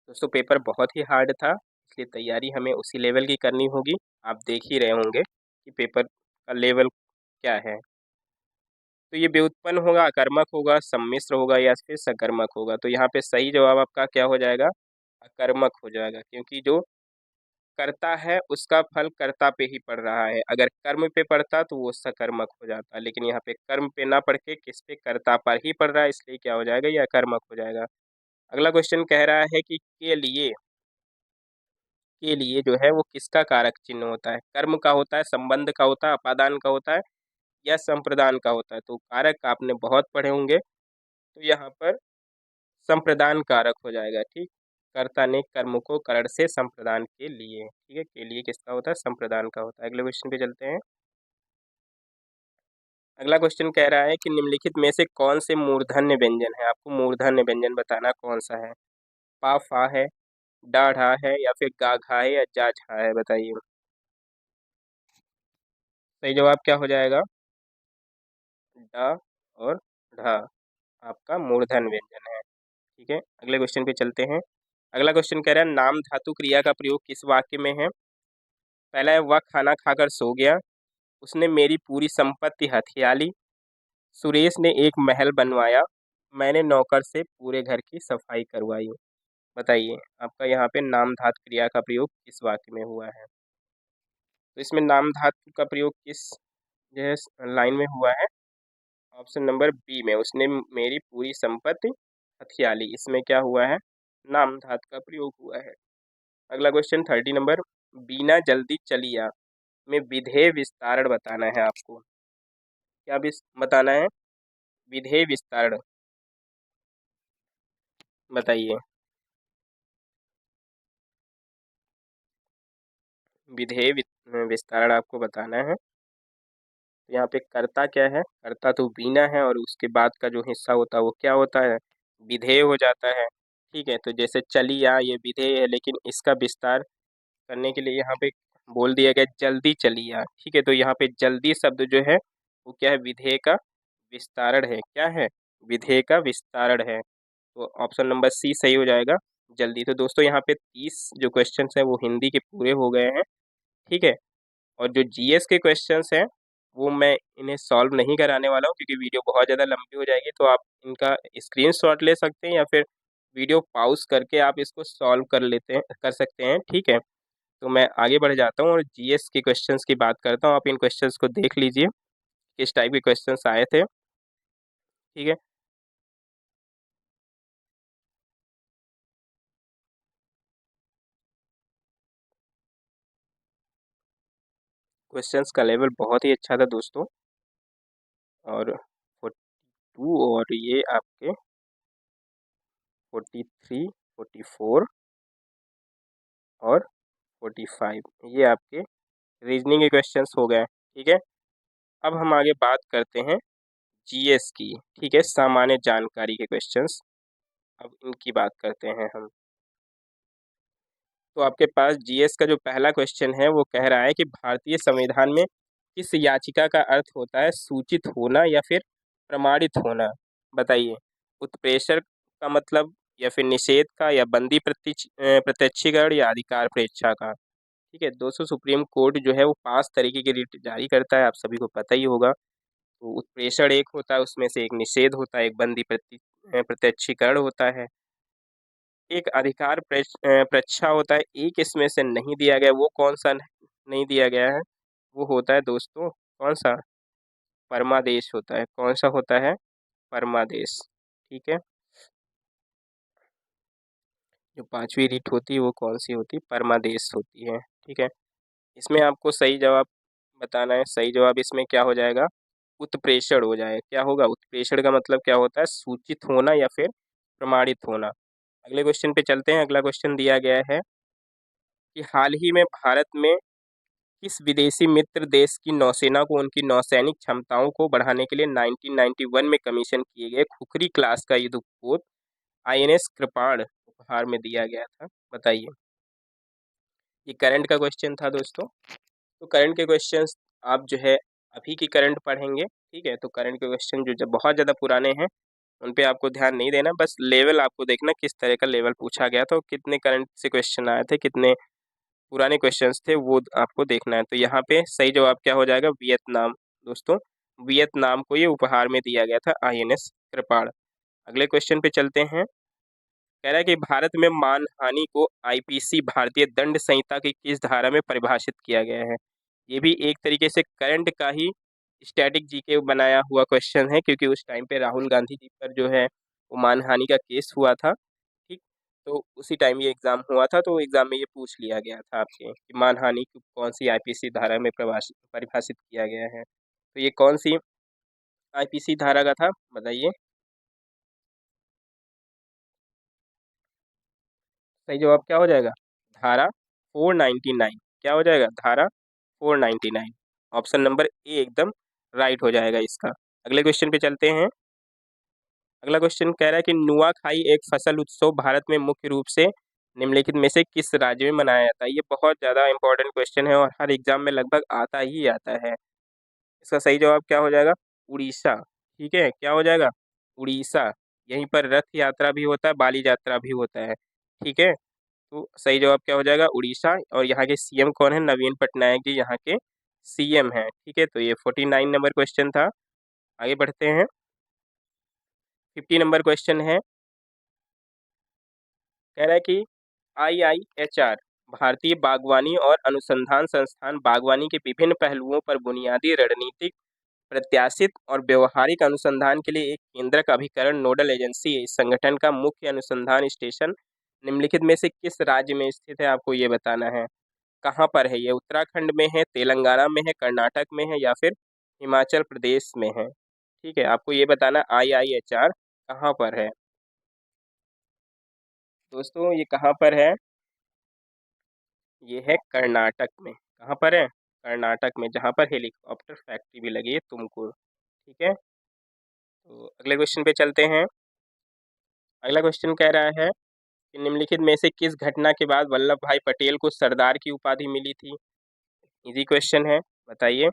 दोस्तों पेपर बहुत ही हार्ड था, इसलिए तैयारी हमें उसी लेवल की करनी होगी। आप देख ही रहे होंगे कि पेपर का लेवल क्या है। तो ये व्युत्पन्न होगा, अकर्मक होगा, सम्मिश्र होगा, या फिर सकर्मक होगा। तो यहाँ पे सही जवाब आपका क्या हो जाएगा, अकर्मक हो जाएगा, क्योंकि जो कर्ता है उसका फल कर्ता पे ही पड़ रहा है। अगर कर्म पे पड़ता तो वो सकर्मक हो जाता, लेकिन यहाँ पे कर्म पे ना पड़ के किस पे, कर्ता पर ही पड़ रहा है, इसलिए क्या हो जाएगा, ये अकर्मक हो जाएगा। अगला क्वेश्चन कह रहा है कि के लिए के लिए जो है वो किसका कारक चिन्ह होता है? कर्म का होता है, संबंध का होता है, अपादान का होता है या संप्रदान का होता है? तो कारक आपने बहुत पढ़े होंगे, तो यहाँ पर संप्रदान कारक हो जाएगा। ठीक, कर्ता ने कर्म को करण से संप्रदान के लिए, ठीक है, के लिए किसका होता है? संप्रदान का होता है। अगले क्वेश्चन पे चलते हैं। अगला क्वेश्चन कह रहा है कि निम्नलिखित में से कौन से मूर्धन्य व्यंजन है? आपको मूर्धन्य व्यंजन बताना कौन सा है? पा फा है, डा ढा है या फिर गा घा है या जा झा है? बताइए। सही जवाब क्या हो जाएगा? डा और ढा आपका मूर्धन्य व्यंजन है। ठीक है, अगले क्वेश्चन पे चलते हैं। अगला क्वेश्चन कह रहा है नाम धातु क्रिया का प्रयोग किस वाक्य में है? पहला है वह खाना खाकर सो गया, उसने मेरी पूरी संपत्ति हथिया ली, सुरेश ने एक महल बनवाया, मैंने नौकर से पूरे घर की सफाई करवाई। बताइए आपका यहाँ पे नाम धातु क्रिया का प्रयोग किस वाक्य में हुआ है? तो इसमें नाम धातु का प्रयोग किस जो है लाइन में हुआ है? ऑप्शन नंबर बी में, उसने मेरी पूरी संपत्ति हथिया ली, इसमें क्या हुआ है? नाम धातु का प्रयोग हुआ है। अगला क्वेश्चन 30 नंबर, बीना जल्दी चलिया में विधेय विस्तारण बताना है आपको। क्या बताना है? विधेय विस्तारण बताइए। विधेय विस्तारण आपको बताना है। तो यहाँ पे कर्ता क्या है? कर्ता तो बीना है और उसके बाद का जो हिस्सा होता है वो क्या होता है? विधेय हो जाता है। ठीक है, तो जैसे चलिया ये विधेय है, लेकिन इसका विस्तार करने के लिए यहाँ पे बोल दिया गया जल्दी चलिया। ठीक है, तो यहाँ पे जल्दी शब्द जो है वो क्या है? विधेय का विस्तारण है। क्या है? विधेय का विस्तारण है। तो ऑप्शन नंबर सी सही हो जाएगा, जल्दी। तो दोस्तों यहाँ पे 30 जो क्वेश्चन हैं वो हिंदी के पूरे हो गए हैं। ठीक है, और जो जीएस के क्वेश्चंस हैं वो मैं इन्हें सॉल्व नहीं कराने वाला हूँ, क्योंकि वीडियो बहुत ज़्यादा लंबी हो जाएगी। तो आप इनका स्क्रीनशॉट ले सकते हैं या फिर वीडियो पॉज करके आप इसको सॉल्व कर सकते हैं। ठीक है, तो मैं आगे बढ़ जाता हूँ और जीएस के क्वेश्चंस की बात करता हूँ। आप इन क्वेश्चंस को देख लीजिए किस टाइप के क्वेश्चंस आए थे। ठीक है, क्वेश्चंस का लेवल बहुत ही अच्छा था दोस्तों। और 42 और ये आपके 43, 44 और 45 ये आपके रीजनिंग के क्वेश्चंस हो गए। ठीक है, अब हम आगे बात करते हैं जीएस की। ठीक है, सामान्य जानकारी के क्वेश्चंस, अब इनकी बात करते हैं हम। तो आपके पास जीएस का जो पहला क्वेश्चन है वो कह रहा है कि भारतीय संविधान में किस याचिका का अर्थ होता है सूचित होना या फिर प्रमाणित होना? बताइए। उत्प्रेषण का मतलब, या फिर निषेध का, या बंदी प्रत्यक्षीकरण, या अधिकार परीक्षा का? ठीक है दोस्तों, सुप्रीम कोर्ट जो है वो 5 तरीके की रिट जारी करता है, आप सभी को पता ही होगा। तो उत्प्रेषण एक होता है, उसमें से एक निषेध होता है, एक बंदी प्रत्यक्षीकरण होता है, एक अधिकार परीक्षा होता है। एक इसमें से नहीं दिया गया, वो कौन सा नहीं दिया गया है? वो होता है दोस्तों कौन सा? परमादेश होता है। कौन सा होता है? परमादेश। ठीक है, जो 5वीं रीट होती है वो कौन सी होती है? परमादेश होती है। ठीक है, इसमें आपको सही जवाब बताना है। सही जवाब इसमें क्या हो जाएगा? उत्प्रेषण हो जाएगा। क्या होगा? उत्प्रेषण का मतलब क्या होता है? सूचित होना या फिर प्रमाणित होना। अगले क्वेश्चन पे चलते हैं। अगला क्वेश्चन दिया गया है कि हाल ही में भारत में किस विदेशी मित्र देश की नौसेना को उनकी नौसैनिक क्षमताओं को बढ़ाने के लिए 1991 में कमीशन किए गए खुखरी क्लास का युद्धपोत आईएनएस कृपाण उपहार में दिया गया था? बताइए। ये करंट का क्वेश्चन था दोस्तों। तो करंट के क्वेश्चंस आप जो है अभी की करंट पढ़ेंगे। ठीक है, तो करंट के क्वेश्चन जो जब बहुत ज़्यादा पुराने हैं उन पे आपको ध्यान नहीं देना, बस लेवल आपको देखना किस तरह का लेवल पूछा गया था और कितने करंट से क्वेश्चन आए थे, कितने पुराने क्वेश्चंस थे, वो आपको देखना है। तो यहाँ पे सही जवाब क्या हो जाएगा? वियतनाम। दोस्तों, वियतनाम को ये उपहार में दिया गया था आईएनएस कृपाण। अगले क्वेश्चन पे चलते हैं। कह रहा है कि भारत में मानहानि को आईपीसी भारतीय दंड संहिता की किस धारा में परिभाषित किया गया है? ये भी एक तरीके से करंट का ही स्टैटिक जीके बनाया हुआ क्वेश्चन है, क्योंकि उस टाइम पे राहुल गांधी जी पर जो है वो मानहानि का केस हुआ था। ठीक, तो उसी टाइम ये एग्ज़ाम हुआ था, तो एग्ज़ाम में ये पूछ लिया गया था आपसे कि मानहानि को कौन-सी आईपीसी धारा में परिभाषित किया गया है। तो ये कौन-सी आईपीसी धारा का था, बताइए? सही जवाब क्या हो जाएगा? धारा 499। क्या हो जाएगा? धारा 499। ऑप्शन नंबर ए एकदम राइट हो जाएगा इसका। अगले क्वेश्चन पे चलते हैं। अगला क्वेश्चन कह रहा है कि नुआखाई एक फसल उत्सव भारत में मुख्य रूप से निम्नलिखित में से किस राज्य में मनाया जाता है? ये बहुत ज़्यादा इंपॉर्टेंट क्वेश्चन है और हर एग्जाम में लगभग आता ही आता है। इसका सही जवाब क्या हो जाएगा? उड़ीसा। ठीक है, क्या हो जाएगा? उड़ीसा। यहीं पर रथ यात्रा भी होता है, बाली यात्रा भी होता है। ठीक है, तो सही जवाब क्या हो जाएगा? उड़ीसा। और यहाँ के सीएम कौन है? नवीन पटनायक जी यहाँ के सीएम हैं। ठीक है, तो ये 49 नंबर क्वेश्चन था। आगे बढ़ते हैं। 50 नंबर क्वेश्चन है, कह रहा है कि आईआईएचआर भारतीय बागवानी और अनुसंधान संस्थान बागवानी के विभिन्न पहलुओं पर बुनियादी रणनीतिक प्रत्याशित और व्यवहारिक अनुसंधान के लिए एक केंद्रक अभिकरण नोडल एजेंसी है। इस संगठन का मुख्य अनुसंधान स्टेशन निम्नलिखित में से किस राज्य में स्थित है? आपको ये बताना है। कहाँ पर है ये? उत्तराखंड में है, तेलंगाना में है, कर्नाटक में है या फिर हिमाचल प्रदेश में है? ठीक है, आपको ये बताना आईआईएचआर कहाँ पर है। दोस्तों ये कहाँ पर है? ये है कर्नाटक में। कहाँ पर है? कर्नाटक में, जहाँ पर हेलीकॉप्टर फैक्ट्री भी लगी है तुमकुर। ठीक है, तो अगले क्वेश्चन पे चलते हैं। अगला क्वेश्चन कह रहा है कि निम्नलिखित में से किस घटना के बाद वल्लभ भाई पटेल को सरदार की उपाधि मिली थी? इजी क्वेश्चन है, बताइए।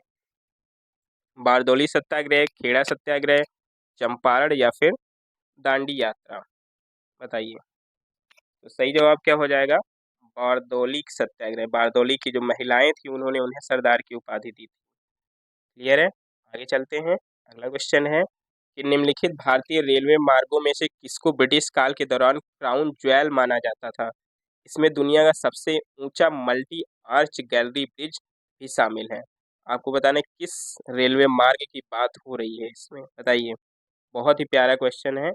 बारदौली सत्याग्रह, खेड़ा सत्याग्रह, चंपारण या फिर दांडी यात्रा? बताइए। तो सही जवाब क्या हो जाएगा? बारदौली सत्याग्रह। बारदौली की जो महिलाएं थी उन्होंने उन्हें सरदार की उपाधि दी थी। क्लियर है? आगे चलते हैं। अगला क्वेश्चन है कि निम्नलिखित भारतीय रेलवे मार्गों में से किसको ब्रिटिश काल के दौरान क्राउन ज्वेल माना जाता था? इसमें दुनिया का सबसे ऊंचा मल्टी आर्च गैलरी ब्रिज भी शामिल है। आपको बताना है किस रेलवे मार्ग की बात हो रही है इसमें, बताइए। बहुत ही प्यारा क्वेश्चन है।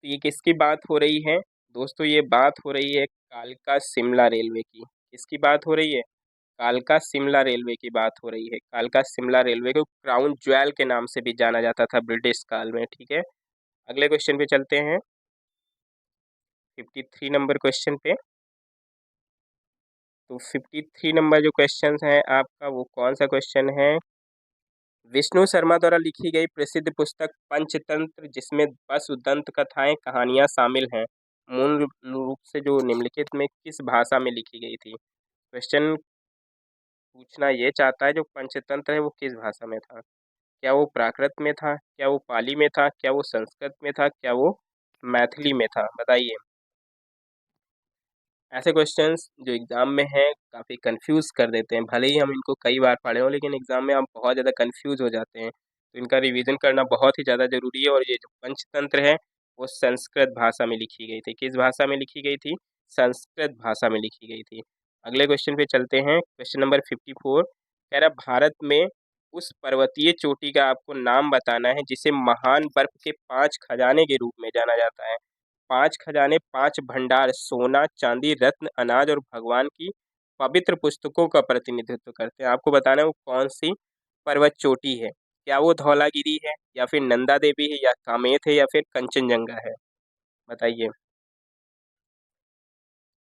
तो ये किसकी बात हो रही है? दोस्तों ये बात हो रही है कालका शिमला रेलवे की। किसकी बात हो रही है? कालका शिमला रेलवे की बात हो रही है। कालका शिमला रेलवे को क्राउन ज्वेल के नाम से भी जाना जाता था ब्रिटिश काल में। ठीक है, अगले क्वेश्चन पे चलते हैं। 53 नंबर क्वेश्चन पे। तो 53 नंबर जो क्वेश्चन है आपका, वो कौन सा क्वेश्चन है? विष्णु शर्मा द्वारा लिखी गई प्रसिद्ध पुस्तक पंचतंत्र, जिसमें वसु दंत कथाएं कहानियां शामिल हैं, मूल रूप से जो निम्नलिखित में किस भाषा में लिखी गई थी? क्वेश्चन पूछना ये चाहता है जो पंचतंत्र है वो किस भाषा में था? क्या वो प्राकृत में था? क्या वो पाली में था? क्या वो संस्कृत में था? क्या वो मैथिली में था? बताइए। ऐसे क्वेश्चंस जो एग्ज़ाम में हैं काफ़ी कंफ्यूज कर देते हैं। भले ही हम इनको कई बार पढ़े हों लेकिन एग्ज़ाम में हम बहुत ज़्यादा कंफ्यूज हो जाते हैं। तो इनका रिवीजन करना बहुत ही ज़्यादा ज़रूरी है। और ये जो पंचतंत्र है वो संस्कृत भाषा में लिखी गई थी। किस भाषा में लिखी गई थी? संस्कृत भाषा में लिखी गई थी। अगले क्वेश्चन पे चलते हैं। क्वेश्चन नंबर 54 कह रहा भारत में उस पर्वतीय चोटी का आपको नाम बताना है जिसे महान बर्फ के 5 खजाने के रूप में जाना जाता है। 5 खजाने, 5 भंडार, सोना, चांदी, रत्न, अनाज और भगवान की पवित्र पुस्तकों का प्रतिनिधित्व करते हैं। आपको बताना है वो कौन-सी पर्वत चोटी है। क्या वो धौलागिरी है या फिर नंदा देवी है या कामेत है या फिर कंचनजंगा है? बताइए।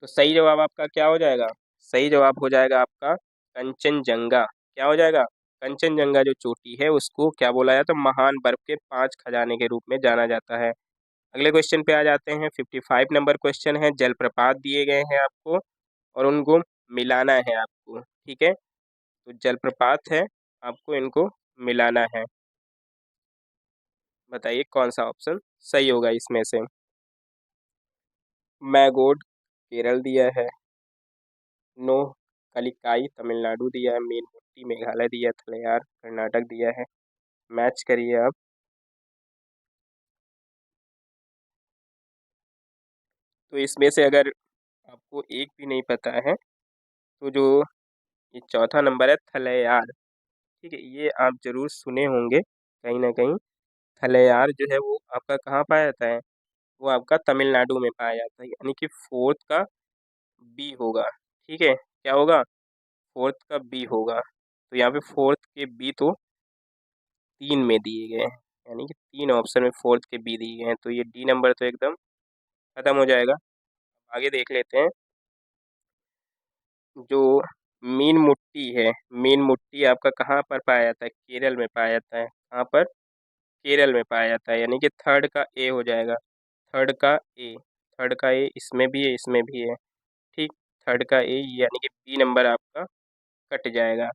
तो सही जवाब आपका क्या हो जाएगा? सही जवाब हो जाएगा आपका कंचनजंगा। क्या हो जाएगा? कंचनजंगा जो चोटी है उसको क्या बोला जाता है? महान बर्फ के 5 खजाने के रूप में जाना जाता है। अगले क्वेश्चन पे आ जाते हैं। 55 नंबर क्वेश्चन है। जलप्रपात दिए गए हैं आपको और उनको मिलाना है आपको। ठीक है, तो जलप्रपात है, आपको इनको मिलाना है। बताइए कौन सा ऑप्शन सही होगा इसमें से? मैगोड केरल दिया है, नो कलिकाई तमिलनाडु दिया है, मीनमुट्टी मेघालय दिया है, थलैयार कर्नाटक दिया है। मैच करिए आप। तो इसमें से अगर आपको एक भी नहीं पता है तो जो ये चौथा नंबर है थलैयार। ठीक है, ये आप जरूर सुने होंगे कहीं ना कहीं। थलैयार जो है वो आपका कहाँ पाया जाता है? वो आपका तमिलनाडु में पाया जाता है, यानी कि फोर्थ का बी होगा। ठीक है, क्या होगा? फोर्थ का बी होगा। तो यहाँ पे फोर्थ के बी तो 3 में दिए गए हैं, यानी कि 3 ऑप्शन में फोर्थ के बी दिए गए हैं, तो ये डी नंबर तो एकदम खत्म हो जाएगा। आगे देख लेते हैं। जो मीन मुट्टी है, मीन मुट्टी आपका कहाँ पर पाया जाता है? केरल में पाया जाता है। कहाँ पर? केरल में पाया जाता है, यानी कि थर्ड का ए हो जाएगा। थर्ड का ए, थर्ड का ए इसमें भी है, इसमें भी है। ठीक, थर्ड का ए, यानी कि बी नंबर आपका कट जाएगा।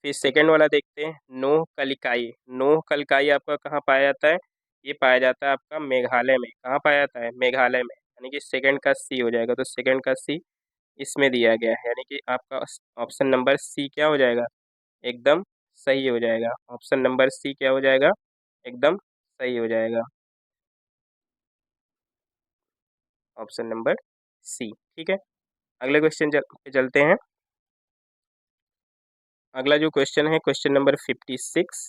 फिर सेकंड वाला देखते हैं, नोह कलिकाई। नोह कलिकाई आपका कहाँ पाया जाता है? ये पाया जाता है आपका मेघालय में। कहाँ पाया जाता है? मेघालय में, यानी कि सेकंड का सी हो जाएगा। तो सेकंड का सी इसमें दिया गया है, यानी कि आपका ऑप्शन नंबर सी क्या हो जाएगा? एकदम सही हो जाएगा। ऑप्शन नंबर सी क्या हो जाएगा? एकदम सही हो जाएगा। Option number C. ठीक है, अगले क्वेश्चन पे चलते हैं। अगला जो क्वेश्चन है, क्वेश्चन नंबर 56।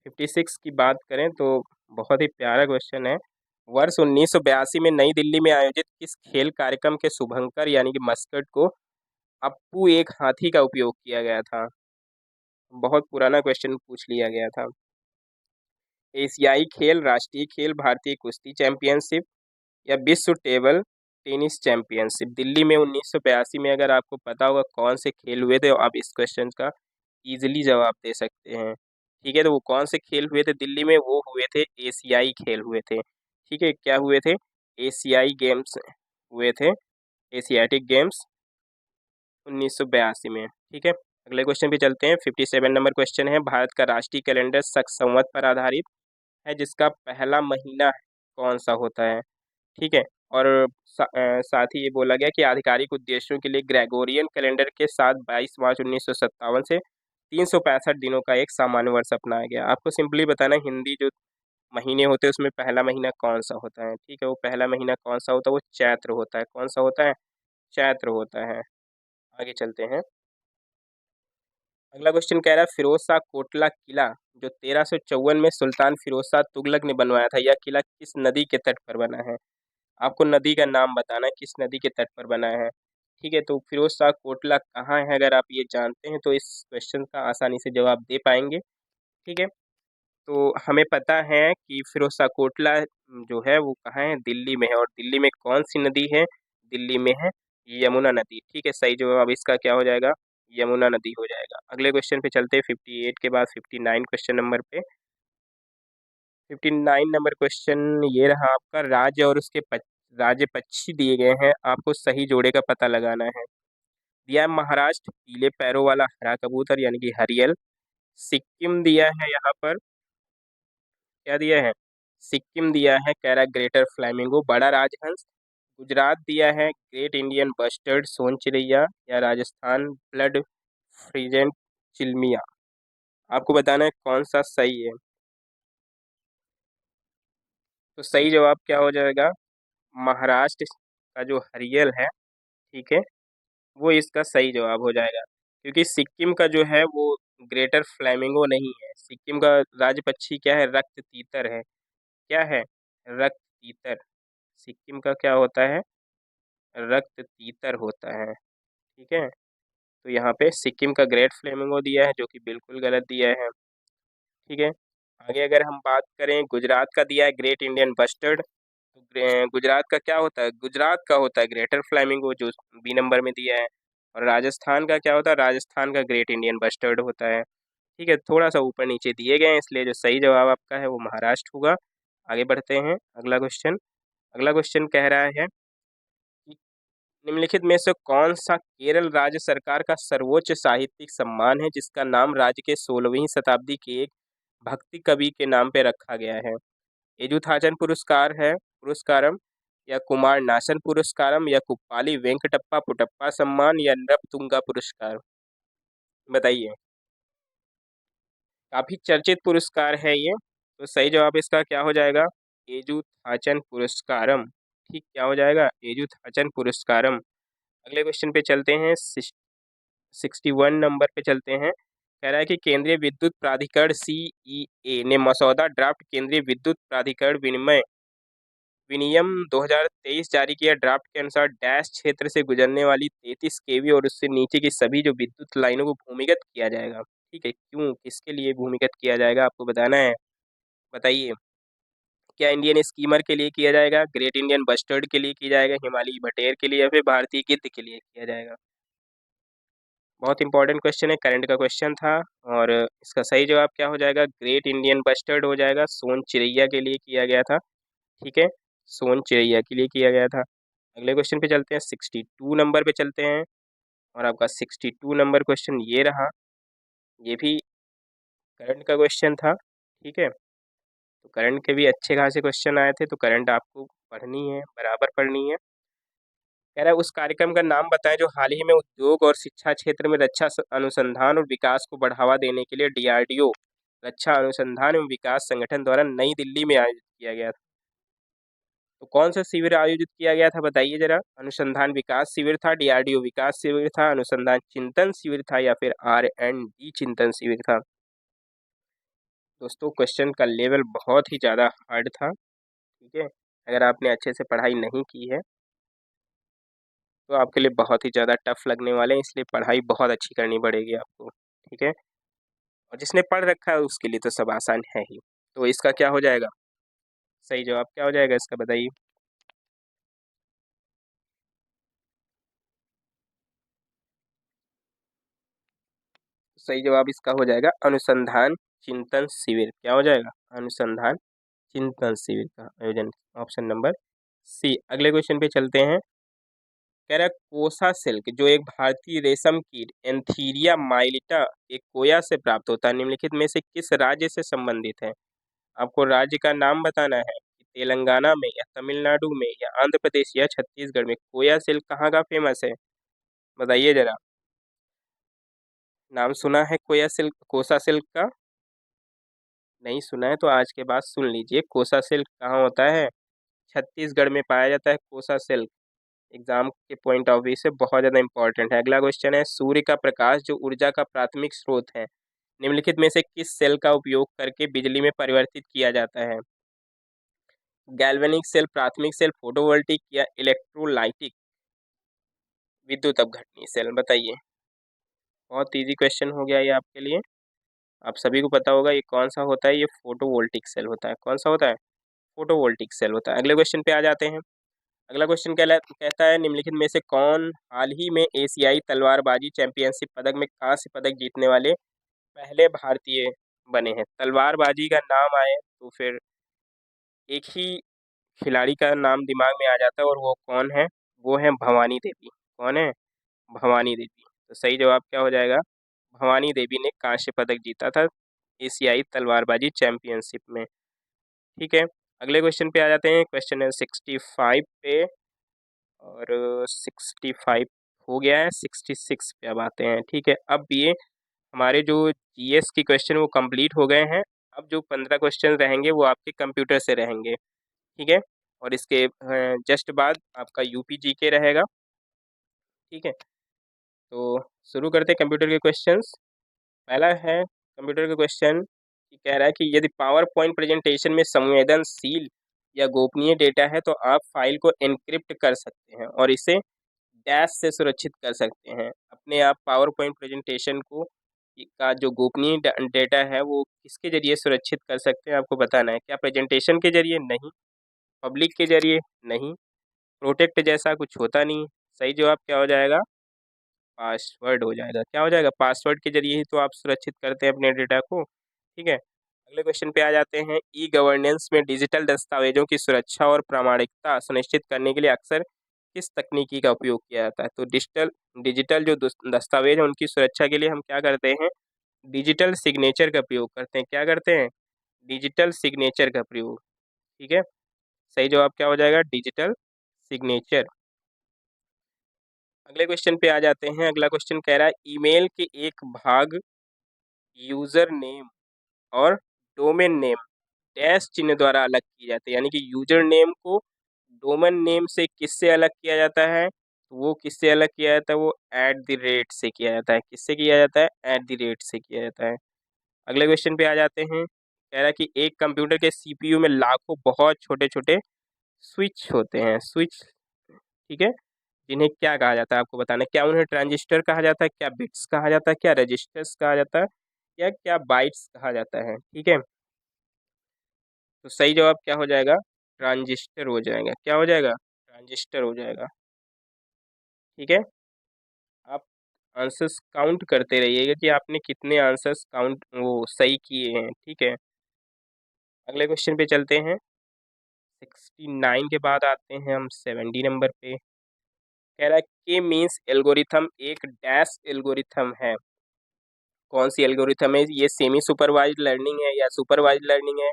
56 की बात करें तो बहुत ही प्यारा क्वेश्चन है। वर्ष 1982 में नई दिल्ली में आयोजित किस खेल कार्यक्रम के शुभंकर यानी कि मस्कट को अप्पू एक हाथी का उपयोग किया गया था? बहुत पुराना क्वेश्चन पूछ लिया गया था। एशियाई खेल, राष्ट्रीय खेल, भारतीय कुश्ती चैंपियनशिप या विश्व टेबल टेनिस चैंपियनशिप। दिल्ली में 1982 में अगर आपको पता होगा कौन से खेल हुए थे, तो आप इस क्वेश्चन का इजीली जवाब दे सकते हैं। ठीक है, तो वो कौन से खेल हुए थे दिल्ली में? वो हुए थे एशियाई खेल हुए थे। ठीक है, क्या हुए थे? एशियाई गेम्स हुए थे, एशियाटिक गेम्स 1982 में। ठीक है, अगले क्वेश्चन पे चलते हैं। 57 नंबर क्वेश्चन है, भारत का राष्ट्रीय कैलेंडर शक संवत पर आधारित है, जिसका पहला महीना कौन सा होता है? ठीक है, और साथ ही ये बोला गया कि आधिकारिक उद्देश्यों के लिए ग्रेगोरियन कैलेंडर के साथ 22 मार्च 1957 से 365 दिनों का एक सामान्य वर्ष अपनाया गया। आपको सिंपली बताना है, हिंदी जो महीने होते हैं उसमें पहला महीना कौन सा होता है? ठीक है, वो पहला महीना कौन सा होता है? वो चैत्र होता है। कौन सा होता है? चैत्र होता है। आगे चलते हैं। अगला क्वेश्चन कह रहा है, फिरोज शाह कोटला किला जो 1354 में सुल्तान फिरोज शाह तुगलक ने बनवाया था, यह किला किस नदी के तट पर बना है? आपको नदी का नाम बताना है, किस नदी के तट पर बना है। ठीक है, तो फिरोज शाह कोटला कहाँ है? अगर आप ये जानते हैं तो इस क्वेश्चन का आसानी से जवाब दे पाएंगे। ठीक है, तो हमें पता है कि फिरोज शाह कोटला जो है वो कहाँ है? दिल्ली में है। और दिल्ली में कौन सी नदी है? दिल्ली में है यमुना नदी। ठीक है, सही जवाब इसका क्या हो जाएगा? यमुना नदी हो जाएगा। अगले क्वेश्चन पे चलते हैं। 58 के बाद 59 क्वेश्चन नंबर पे। 59 नंबर क्वेश्चन ये रहा आपका, राज्य और उसके राज्य पक्षी दिए गए हैं, आपको सही जोड़े का पता लगाना है। दिया है महाराष्ट्र, पीले पैरों वाला हरा कबूतर यानी कि हरियल। सिक्किम दिया है यहाँ पर, क्या दिया है? सिक्किम दिया है, कह रहा है ग्रेटर फ्लैमिंगो बड़ा राजहंस। गुजरात दिया है ग्रेट इंडियन बस्टर्ड सोन चिड़ैया, या राजस्थान ब्लड फ्रीजेंट चिलमिया। आपको बताना है कौन सा सही है। तो सही जवाब क्या हो जाएगा? महाराष्ट्र का जो हरियल है, ठीक है, वो इसका सही जवाब हो जाएगा। क्योंकि सिक्किम का जो है वो ग्रेटर फ्लैमिंगो नहीं है। सिक्किम का राज्य पक्षी क्या है? रक्त तीतर है। क्या है? रक्त तीतर। सिक्किम का क्या होता है? रक्त तीतर होता है। ठीक है, तो यहाँ पे सिक्किम का ग्रेट फ्लेमिंगो दिया है, जो कि बिल्कुल गलत दिया है। ठीक है, आगे अगर हम बात करें, गुजरात का दिया है ग्रेट इंडियन बस्टर्ड। तो गुजरात का क्या होता है? गुजरात का होता है ग्रेटर फ्लेमिंगो, जो बी नंबर में दिया है। और राजस्थान का क्या होता है? राजस्थान का ग्रेट इंडियन बस्टर्ड होता है। ठीक है, थोड़ा सा ऊपर नीचे दिए गए हैं, इसलिए जो सही जवाब आपका है वो महाराष्ट्र होगा। आगे बढ़ते हैं, अगला क्वेश्चन। अगला क्वेश्चन कह रहा है कि निम्नलिखित में से कौन सा केरल राज्य सरकार का सर्वोच्च साहित्यिक सम्मान है, जिसका नाम राज्य के 16वीं शताब्दी के एक भक्ति कवि के नाम पे रखा गया है? एजुथाचन पुरस्कार है, पुरस्कारम, या कुमार नासन पुरस्कारम, या कुप्पाली वेंकटप्पा पुटप्पा सम्मान, या नृपतुंगा पुरस्कार। बताइए, काफी चर्चित पुरस्कार है ये। तो सही जवाब इसका क्या हो जाएगा? एजुथाचन पुरस्कारम। ठीक, क्या हो जाएगा? एजुथाचन पुरस्कारम। अगले क्वेश्चन पे चलते हैं। 61 नंबर पे चलते हैं। कह रहा है कि केंद्रीय विद्युत प्राधिकरण सीईए ने मसौदा ड्राफ्ट केंद्रीय विद्युत प्राधिकरण विनिमय विनियम 2023 जारी किया ड्राफ्ट के अनुसार डैश क्षेत्र से गुजरने वाली 33 केवी और उससे नीचे की सभी जो विद्युत लाइनों को भूमिगत किया जाएगा। ठीक है, क्यों, किसके लिए भूमिगत किया जाएगा आपको बताना है। बताइए, क्या इंडियन स्कीमर के लिए किया जाएगा, ग्रेट इंडियन बस्टर्ड के लिए किया जाएगा, हिमालयी बटेर के लिए, या फिर भारतीय गिद्ध के लिए किया जाएगा। बहुत इंपॉर्टेंट क्वेश्चन है, करंट का क्वेश्चन था। और इसका सही जवाब क्या हो जाएगा, ग्रेट इंडियन बस्टर्ड हो जाएगा, सोन चिरैया के लिए किया गया था। ठीक है, सोन चिरैया के लिए किया गया था। अगले क्वेश्चन पे चलते हैं, 62 नंबर पे चलते हैं। और आपका 62 नंबर क्वेश्चन ये रहा, ये भी करंट का क्वेश्चन था। ठीक है, तो करंट के भी अच्छे खासे क्वेश्चन आए थे, तो करंट आपको पढ़नी है, बराबर पढ़नी है। कह रहा है उस कार्यक्रम का नाम बताएं जो हाल ही में उद्योग और शिक्षा क्षेत्र में रक्षा अनुसंधान और विकास को बढ़ावा देने के लिए डीआरडीओ रक्षा अनुसंधान एवं विकास संगठन द्वारा नई दिल्ली में आयोजित किया गया था। तो कौन सा शिविर आयोजित किया गया था बताइए जरा। अनुसंधान विकास शिविर था, डीआरडीओ विकास शिविर था, अनुसंधान चिंतन शिविर था, या फिर R&D चिंतन शिविर था। दोस्तों क्वेश्चन का लेवल बहुत ही ज़्यादा हार्ड था। ठीक है, अगर आपने अच्छे से पढ़ाई नहीं की है तो आपके लिए बहुत ही ज़्यादा टफ लगने वाले हैं, इसलिए पढ़ाई बहुत अच्छी करनी पड़ेगी आपको। ठीक है, और जिसने पढ़ रखा है उसके लिए तो सब आसान है ही। तो इसका क्या हो जाएगा, सही जवाब क्या हो जाएगा इसका बताइए। सही जवाब इसका हो जाएगा अनुसंधान चिंतन शिविर। क्या हो जाएगा, अनुसंधान चिंतन शिविर का आयोजन, ऑप्शन नंबर सी। अगले क्वेश्चन पे चलते हैं। कह रहा है कोसा सिल्क जो एक भारतीय रेशम कीट एंथीरिया माइलिटा एक कोया से प्राप्त होता है, निम्नलिखित में से किस राज्य से संबंधित है। आपको राज्य का नाम बताना है कि तेलंगाना में, या तमिलनाडु में, या आंध्र प्रदेश, या छत्तीसगढ़ में। कोया सिल्क कहाँ का फेमस है, बताइए जरा। नाम सुना है कोया सिल्क, कोसा सिल्क का? नहीं सुना है तो आज के बाद सुन लीजिए। कोसा सिल्क कहाँ होता है, छत्तीसगढ़ में पाया जाता है कोसा सिल्क। एग्जाम के पॉइंट ऑफ व्यू से बहुत ज़्यादा इंपॉर्टेंट है। अगला क्वेश्चन है, सूर्य का प्रकाश जो ऊर्जा का प्राथमिक स्रोत है, निम्नलिखित में से किस सेल का उपयोग करके बिजली में परिवर्तित किया जाता है। गैल्वेनिक सेल, प्राथमिक सेल, फोटोवोल्टिक, या इलेक्ट्रोलाइटिक विद्युत अपघटनी सेल, बताइए। बहुत इजी क्वेश्चन हो गया ये आपके लिए, आप सभी को पता होगा ये कौन सा होता है, ये फोटोवोल्टिक सेल होता है। कौन सा होता है, फोटोवोल्टिक सेल होता है। अगले क्वेश्चन पे आ जाते हैं। अगला क्वेश्चन कहता है निम्नलिखित में से कौन हाल ही में एशियाई तलवारबाजी चैंपियनशिप पदक में कांस्य पदक जीतने वाले पहले भारतीय बने हैं। तलवारबाजी का नाम आए तो फिर एक ही खिलाड़ी का नाम दिमाग में आ जाता है, और वो कौन है, वो है भवानी देवी। कौन है, भवानी देवी। तो सही जवाब क्या हो जाएगा, भवानी देवी ने कांस्य पदक जीता था एशियाई तलवारबाजी चैंपियनशिप में। ठीक है, अगले क्वेश्चन पे आ जाते हैं। क्वेश्चन है 65 पे, और 65 हो गया है, 66 पे अब आते हैं। ठीक है, अब ये हमारे जो जीएस की क्वेश्चन वो कंप्लीट हो गए हैं। अब जो 15 क्वेश्चन रहेंगे वो आपके कंप्यूटर से रहेंगे। ठीक है, और इसके जस्ट बाद आपका यूपी जीके रहेगा। ठीक है, तो शुरू करते हैं कंप्यूटर के क्वेश्चंस। पहला है कंप्यूटर का क्वेश्चन कि कह रहा है कि यदि पावर पॉइंट प्रेजेंटेशन में संवेदनशील या गोपनीय डेटा है तो आप फाइल को एन्क्रिप्ट कर सकते हैं और इसे डैश से सुरक्षित कर सकते हैं। अपने आप पावर पॉइंट प्रेजेंटेशन को का जो गोपनीय डेटा है वो किसके जरिए सुरक्षित कर सकते हैं आपको बताना है। क्या प्रेजेंटेशन के जरिए, नहीं। पब्लिक के जरिए, नहीं। प्रोटेक्ट जैसा कुछ होता नहीं। सही जवाब क्या हो जाएगा, पासवर्ड हो जाएगा। क्या हो जाएगा, पासवर्ड के जरिए ही तो आप सुरक्षित करते हैं अपने डेटा को। ठीक है, अगले क्वेश्चन पे आ जाते हैं। ई गवर्नेंस में डिजिटल दस्तावेजों की सुरक्षा और प्रामाणिकता सुनिश्चित करने के लिए अक्सर किस तकनीकी का उपयोग किया जाता है। तो डिजिटल डिजिटल जो दस्तावेज है उनकी सुरक्षा के लिए हम क्या करते हैं, डिजिटल सिग्नेचर का प्रयोग करते हैं। क्या करते हैं, डिजिटल सिग्नेचर का प्रयोग। ठीक है, सही जवाब क्या हो जाएगा, डिजिटल सिग्नेचर। अगले क्वेश्चन पे आ जाते हैं। अगला क्वेश्चन कह रहा है ईमेल के एक भाग यूजर नेम और डोमेन नेम डैश चिन्ह द्वारा अलग किए जाते हैं। यानी कि यूजर नेम को डोमेन नेम से किससे अलग किया जाता है, तो वो किससे अलग किया जाता है, वो @ से किया जाता है। किससे किया जाता है, @ से किया जाता है। अगले क्वेश्चन पे आ जाते हैं। कह रहा है कि एक कंप्यूटर के सीपीयू में लाखों बहुत छोटे छोटे स्विच होते हैं, स्विच, ठीक है। जिन्हें क्या कहा जाता है आपको बताना है, क्या उन्हें ट्रांजिस्टर कहा जाता है, क्या बिट्स कहा जाता है, क्या रजिस्टर्स कहा जाता है, या क्या बाइट्स कहा जाता है, ठीक है। तो सही जवाब क्या हो जाएगा, ट्रांजिस्टर हो जाएगा, क्या हो जाएगा, ट्रांजिस्टर हो जाएगा, ठीक है। आप आंसर्स काउंट करते रहिएगा कि आपने कितने आंसर्स काउंट वो सही किए हैं, ठीक है। अगले क्वेश्चन पे चलते हैं। 69 के बाद आते हैं हम 70 नंबर पे। कह रहा है के मीन्स एल्गोरिथम एक डैश एल्गोरिथम है। कौन सी एल्गोरिथम है ये, सेमी सुपरवाइज्ड लर्निंग है, या सुपरवाइज्ड लर्निंग है,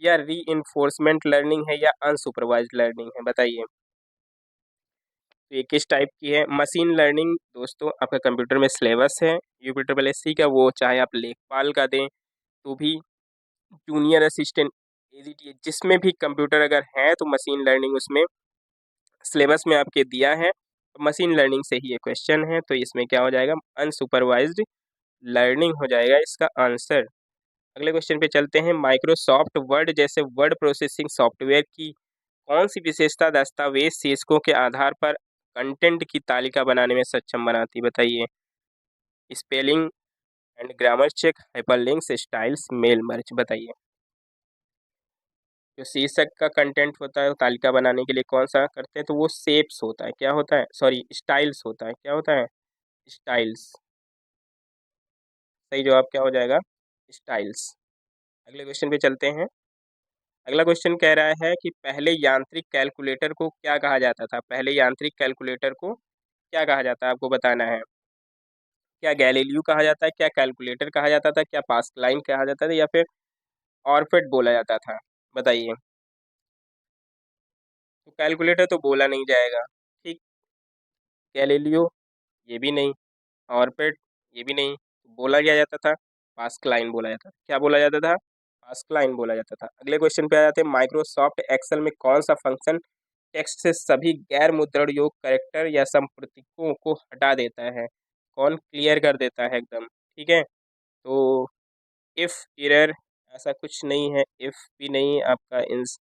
या री इन्फोर्समेंट लर्निंग है, या अनसुपरवाइज्ड लर्निंग है, बताइए। तो ये किस टाइप की है, मशीन लर्निंग दोस्तों आपका कंप्यूटर में सिलेबस है यूपीट्रिपल एससी का, वो चाहे आप लेखपाल का दें तो भी, जूनियर असिस्टेंट, एजीटी, जिसमें भी कंप्यूटर अगर है तो मशीन लर्निंग उसमें सिलेबस में आपके दिया है, तो मशीन लर्निंग से ही ये क्वेश्चन है, तो इसमें क्या हो जाएगा, अनसुपरवाइज्ड लर्निंग हो जाएगा इसका आंसर। अगले क्वेश्चन पे चलते हैं। माइक्रोसॉफ्ट वर्ड जैसे वर्ड प्रोसेसिंग सॉफ्टवेयर की कौन सी विशेषता दस्तावेज शीर्षकों के आधार पर कंटेंट की तालिका बनाने में सक्षम बनाती, बताइए। Spelling and grammar check, hyperlinks, styles, mail merge, बताइए। जो शीर्षक का कंटेंट होता है तालिका बनाने के लिए कौन सा करते हैं, तो वो शेप्स होता है, क्या होता है, सॉरी स्टाइल्स होता है, क्या होता है, स्टाइल्स। सही जवाब क्या हो जाएगा, स्टाइल्स। अगले क्वेश्चन पे चलते हैं। अगला क्वेश्चन कह रहा है कि पहले यांत्रिक कैलकुलेटर को क्या कहा जाता था, पहले यांत्रिक कैलकुलेटर को क्या कहा जाता है आपको बताना है। क्या गैलीलियो कहा जाता है, क्या कैलकुलेटर कहा जाता था, क्या पास्कलाइन कहा जाता था, या फिर ऑर्फेट बोला जाता था, बताइए। तो कैलकुलेटर तो बोला नहीं जाएगा, ठीक, गैलीलियो ये भी नहीं, ऑर्बिट ये भी नहीं, बोला क्या जाता था, पास्कलाइन बोला जाता था, क्या बोला जाता था, पास्कलाइन बोला जाता था। अगले क्वेश्चन पे आ जाते हैं। माइक्रोसॉफ्ट एक्सेल में कौन सा फंक्शन टेक्स्ट से सभी गैर मुद्रण योग करेक्टर या संप्रतीकों को हटा देता है, कौन क्लियर कर देता है एकदम, ठीक है। तो इफ एरर ऐसा कुछ नहीं है, इफ भी नहीं आपका, इंस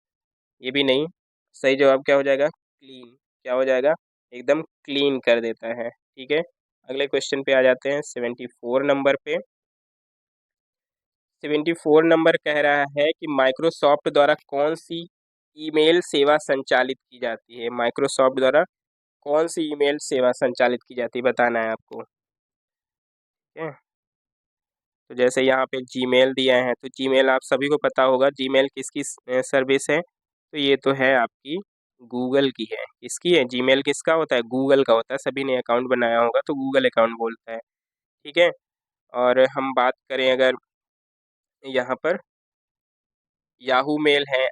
ये भी नहीं। सही जवाब क्या हो जाएगा, क्लीन, क्या हो जाएगा, एकदम क्लीन कर देता है, ठीक है। अगले क्वेश्चन पे आ जाते हैं 74 नंबर पे। 74 नंबर कह रहा है कि माइक्रोसॉफ्ट द्वारा कौन सी ईमेल सेवा संचालित की जाती है, माइक्रोसॉफ्ट द्वारा कौन सी ईमेल सेवा संचालित की जाती है, बताना है आपको, ठीक है। तो जैसे यहाँ पे जीमेल दिया है, तो जीमेल आप सभी को पता होगा जीमेल किसकी सर्विस है, तो ये तो है आपकी गूगल की है। किसकी है, जीमेल किसका होता है, गूगल का होता है, सभी ने अकाउंट बनाया होगा तो गूगल अकाउंट बोलता है, ठीक है। और हम बात करें अगर यहाँ पर, याहू मेल है,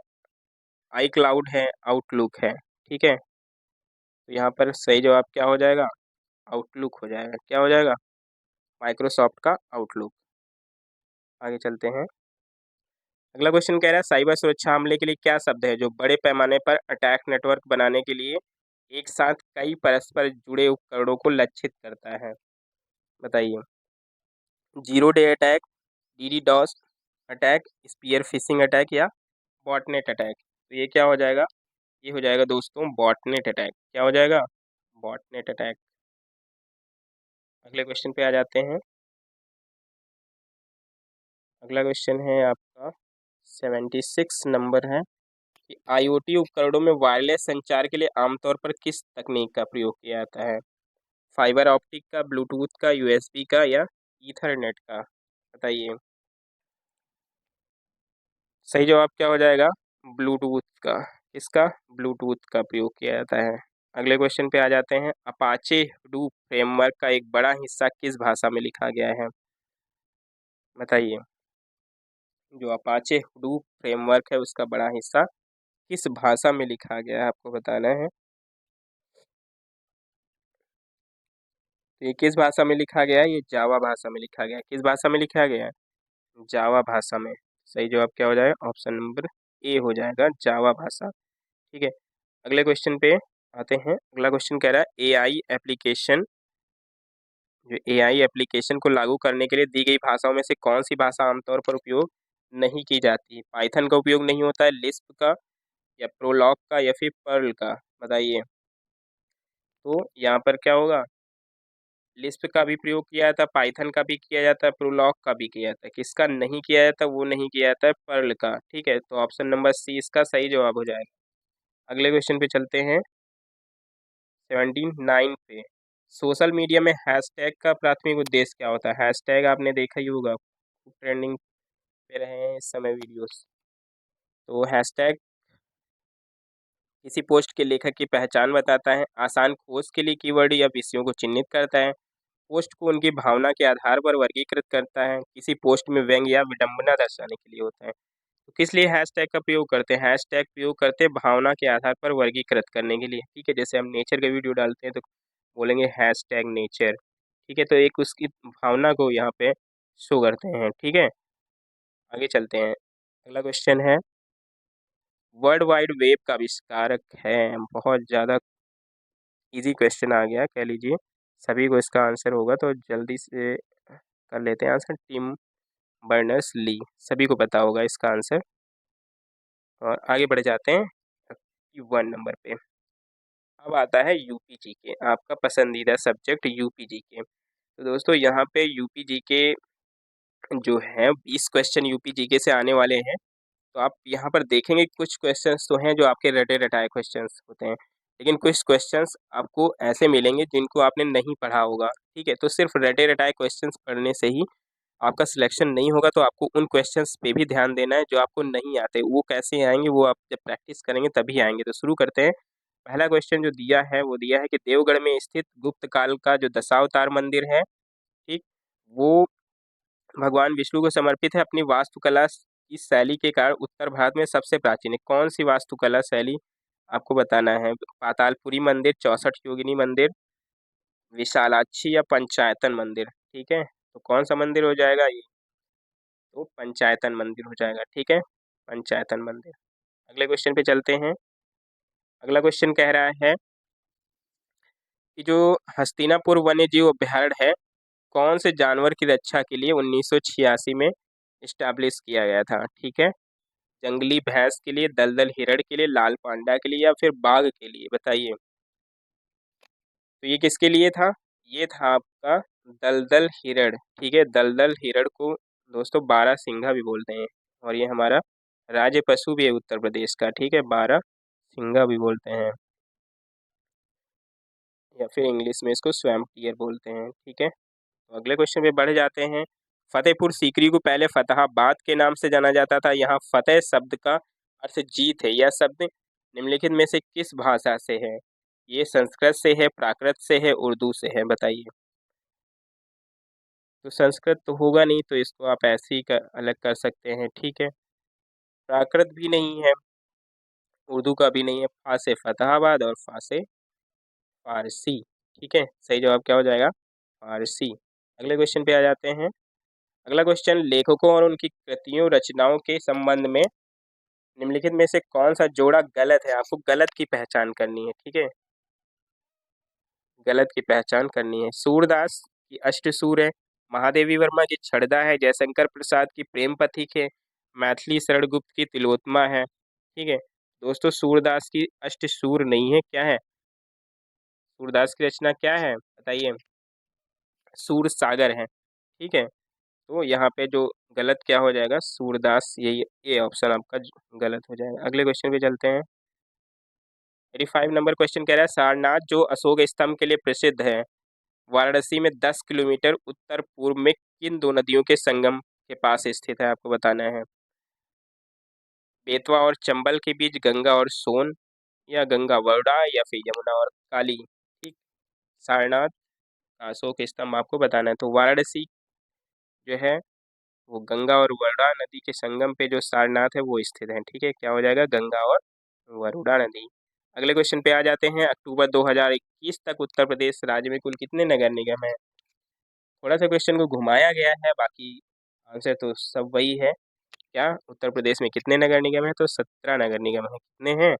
आई क्लाउड है, आउटलुक है, ठीक है। तो यहाँ पर सही जवाब क्या हो जाएगा, आउटलुक हो जाएगा, क्या हो जाएगा, माइक्रोसॉफ्ट का आउटलुक। आगे चलते हैं। अगला क्वेश्चन कह रहा है साइबर सुरक्षा हमले के लिए क्या शब्द है जो बड़े पैमाने पर अटैक नेटवर्क बनाने के लिए एक साथ कई परस्पर जुड़े उपकरणों को लक्षित करता है, बताइए। Zero day attack, DDoS attack, spear phishing attack, या बॉटनेट अटैक। तो ये क्या हो जाएगा, ये हो जाएगा दोस्तों बॉटनेट अटैक, क्या हो जाएगा, बॉटनेट अटैक। अगले क्वेश्चन पे आ जाते हैं। अगला क्वेश्चन है आपका 76 नंबर है कि आईओटी उपकरणों में वायरलेस संचार के लिए आमतौर पर किस तकनीक का प्रयोग किया जाता है, फाइबर ऑप्टिक का, ब्लूटूथ का, यूएसबी का, या ईथरनेट का, बताइए। सही जवाब क्या हो जाएगा, ब्लूटूथ का, किसका, ब्लूटूथ का प्रयोग किया जाता है। अगले क्वेश्चन पे आ जाते हैं। अपाचे हडूप फ्रेमवर्क का एक बड़ा हिस्सा किस भाषा में लिखा गया है, बताइए। जो अपाचे हडूप फ्रेमवर्क है उसका बड़ा हिस्सा किस भाषा में लिखा गया है आपको बताना है। तो ये किस भाषा में लिखा गया है, ये जावा भाषा में लिखा गया है, किस भाषा में लिखा गया है, जावा भाषा में। सही जवाब क्या हो जाएगा, ऑप्शन नंबर ए हो जाएगा, जावा भाषा, ठीक है। अगले क्वेश्चन पे आते हैं। अगला क्वेश्चन कह रहा है एआई एप्लीकेशन, जो एआई एप्लीकेशन को लागू करने के लिए दी गई भाषाओं में से कौन सी भाषा आमतौर पर उपयोग नहीं की जाती, पाइथन का उपयोग नहीं होता है, लिस्प का, या प्रोलॉग का या फिर पर्ल का, बताइए। तो यहाँ पर क्या होगा, लिस्प का भी प्रयोग किया जाता है, पाइथन का भी किया जाता है, प्रोलॉग का भी किया जाता है। किसका नहीं किया जाता, वो नहीं किया जाता है पर्ल का। ठीक है, तो ऑप्शन नंबर सी इसका सही जवाब हो जाएगा। अगले क्वेश्चन पे चलते हैं 79 पे। सोशल मीडिया में हैशटैग का प्राथमिक उद्देश्य क्या होता है? हैशटैग आपने देखा ही होगा, ट्रेंडिंग पे रहे हैं इस समय वीडियोस। तो हैशटैग किसी पोस्ट के लेखक की पहचान बताता है, आसान खोज के लिए कीवर्ड या विषयों को चिन्हित करता है, पोस्ट को उनकी भावना के आधार पर वर्गीकृत करता है, किसी पोस्ट में व्यंग्य या विडंबना दर्शाने के लिए होता है। तो किस लिए हैशटैग का प्रयोग करते हैं? हैशटैग प्रयोग करते हैं भावना के आधार पर वर्गीकृत करने के लिए। ठीक है, जैसे हम नेचर का वीडियो डालते हैं तो बोलेंगे हैशटैग नेचर। ठीक है, तो एक उसकी भावना को यहाँ पे शो करते हैं। ठीक है, आगे चलते हैं। अगला क्वेश्चन है, वर्ल्ड वाइड वेब का आविष्कारक है? बहुत ज़्यादा इजी क्वेश्चन आ गया, कह लीजिए सभी को इसका आंसर होगा, तो जल्दी से कर लेते हैं आंसर। टिम बर्नर्स ली, सभी को पता होगा इसका आंसर। और आगे बढ़ जाते हैं 1 नंबर पे। अब आता है यूपी जीके, आपका पसंदीदा सब्जेक्ट यूपी जीके। तो दोस्तों यहाँ पे यूपी जीके जो है 20 क्वेश्चन यूपी जीके से आने वाले हैं। तो आप यहाँ पर देखेंगे कुछ क्वेश्चंस तो हैं जो आपके रटे रटाए क्वेश्चंस होते हैं, लेकिन कुछ क्वेश्चंस आपको ऐसे मिलेंगे जिनको आपने नहीं पढ़ा होगा। ठीक है, तो सिर्फ रटे रटाए क्वेश्चंस पढ़ने से ही आपका सिलेक्शन नहीं होगा, तो आपको उन क्वेश्चंस पे भी ध्यान देना है जो आपको नहीं आते। वो कैसे आएंगे, वो आप जब प्रैक्टिस करेंगे तभी आएंगे। तो शुरू करते हैं। पहला क्वेश्चन जो दिया है वो दिया है कि देवगढ़ में स्थित गुप्त काल का जो दशावतार मंदिर है, ठीक, वो भगवान विष्णु को समर्पित है। अपनी वास्तुकला की शैली के कारण उत्तर भारत में सबसे प्राचीन है। कौन सी वास्तुकला शैली, आपको बताना है। पातालपुरी मंदिर, 64 योगिनी मंदिर, विशालाक्षी या पंचायतन मंदिर। ठीक है, तो कौन सा मंदिर हो जाएगा ये? तो पंचायतन मंदिर हो जाएगा। ठीक है, पंचायतन मंदिर। अगले क्वेश्चन पे चलते हैं। अगला क्वेश्चन कह रहा है कि जो हस्तिनापुर वन्य जीव अभ्यारण्य है, कौन से जानवर की रक्षा के लिए 1986 में इस्टेब्लिश किया गया था? ठीक है, जंगली भैंस के लिए, दलदल हिरण के लिए, लाल पांडा के लिए या फिर बाघ के लिए, बताइए। तो ये किसके लिए था? ये था आपका दलदल हिरण। ठीक है, दलदल हिरण को दोस्तों बारहसिंघा भी बोलते हैं, और ये हमारा राज्य पशु भी है उत्तर प्रदेश का। ठीक है, बारहसिंघा भी बोलते हैं, या फिर इंग्लिश में इसको स्वैम्प टीयर बोलते हैं। ठीक है, तो अगले क्वेश्चन पे बढ़ जाते हैं। फतेहपुर सीकरी को पहले फतेहाबाद के नाम से जाना जाता था। यहाँ फतेह शब्द का अर्थ जीत है। यह शब्द निम्नलिखित में से किस भाषा से है? ये संस्कृत से है, प्राकृत से है, उर्दू से है, बताइए। तो संस्कृत तो होगा नहीं, तो इसको आप ऐसे ही अलग कर सकते हैं। ठीक है, प्राकृत भी नहीं है, उर्दू का भी नहीं है। फा से फतेहाबाद और फा से फारसी। ठीक है, सही जवाब क्या हो जाएगा? फारसी। अगले क्वेश्चन पे आ जाते हैं। अगला क्वेश्चन, लेखकों और उनकी कृतियों रचनाओं के संबंध में निम्नलिखित में से कौन सा जोड़ा गलत है? आपको गलत की पहचान करनी है। ठीक है, गलत की पहचान करनी है। सूरदास की अष्टसूर है, महादेवी वर्मा की छड़दा है, जयशंकर प्रसाद की प्रेम पथिक है, मैथिली शरण गुप्त की तिलोत्तमा है। ठीक है, दोस्तों सूरदास की अष्टसूर नहीं है, क्या है? सूरदास की रचना क्या है, बताइए? सूर सागर है। ठीक है, तो यहाँ पे जो गलत क्या हो जाएगा? सूरदास, यही ए ऑप्शन आपका गलत हो जाएगा। अगले क्वेश्चन पे चलते हैं। 85 नंबर क्वेश्चन कह रहा है, सारनाथ जो अशोक स्तंभ के लिए प्रसिद्ध है, वाराणसी में 10 किलोमीटर उत्तर पूर्व में किन दो नदियों के संगम के पास स्थित है? आपको बताना है। बेतवा और चंबल के बीच, गंगा और सोन, या गंगा वरुणा, या फिर यमुना और काली। ठीक, सारनाथ का अशोक स्तंभ आपको बताना है। तो वाराणसी जो है वो गंगा और वरुणा नदी के संगम पे जो सारनाथ है वो स्थित है। ठीक है, क्या हो जाएगा? गंगा और वरुणा नदी। अगले क्वेश्चन पे आ जाते हैं। अक्टूबर 2021 तक उत्तर प्रदेश राज्य में कुल कितने नगर निगम है? थोड़ा सा क्वेश्चन को घुमाया गया है, बाकी आंसर तो सब वही है। क्या उत्तर प्रदेश में कितने नगर निगम है? तो 17 नगर निगम है। कितने हैं?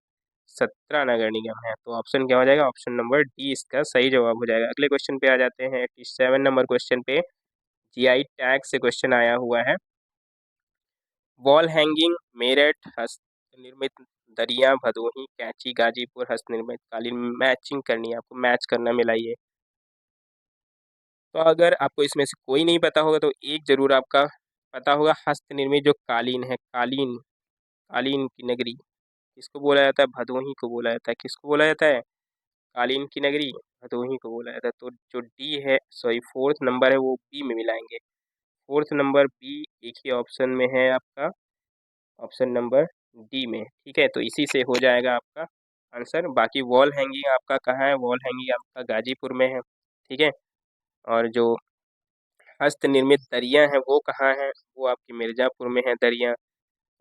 17 नगर निगम है। तो ऑप्शन क्या हो जाएगा? ऑप्शन नंबर डी इसका सही जवाब हो जाएगा। अगले क्वेश्चन पे आ जाते हैं। 87 नंबर क्वेश्चन पे जीआई टैग से क्वेश्चन आया हुआ है। वॉल हैंगिंग, मेरठ हस्त निर्मित दरिया, भदोही, कैंची, गाजीपुर, हस्तनिर्मित कालीन। मैचिंग करनी है आपको, मैच करना मिलाइए। तो अगर आपको इसमें से कोई नहीं पता होगा तो एक जरूर आपका पता होगा, हस्तनिर्मित जो कालीन है, कालीन, कालीन की नगरी किसको बोला जाता है? भदोही को बोला जाता है। किसको बोला जाता है? कालीन की नगरी भदोही को बोला जाता है। तो जो डी है, सॉरी फोर्थ नंबर है, वो बी में मिलाएंगे। फोर्थ नंबर बी एक ही ऑप्शन में है आपका, ऑप्शन नंबर डी में। ठीक है, तो इसी से हो जाएगा आपका आंसर। बाकी वॉल हैंगिंग आपका कहाँ है? वॉल हैंगिंग आपका गाजीपुर में है। ठीक है, और जो हस्त निर्मित दरिया है वो कहाँ है? वो आपकी मिर्ज़ापुर में है दरिया।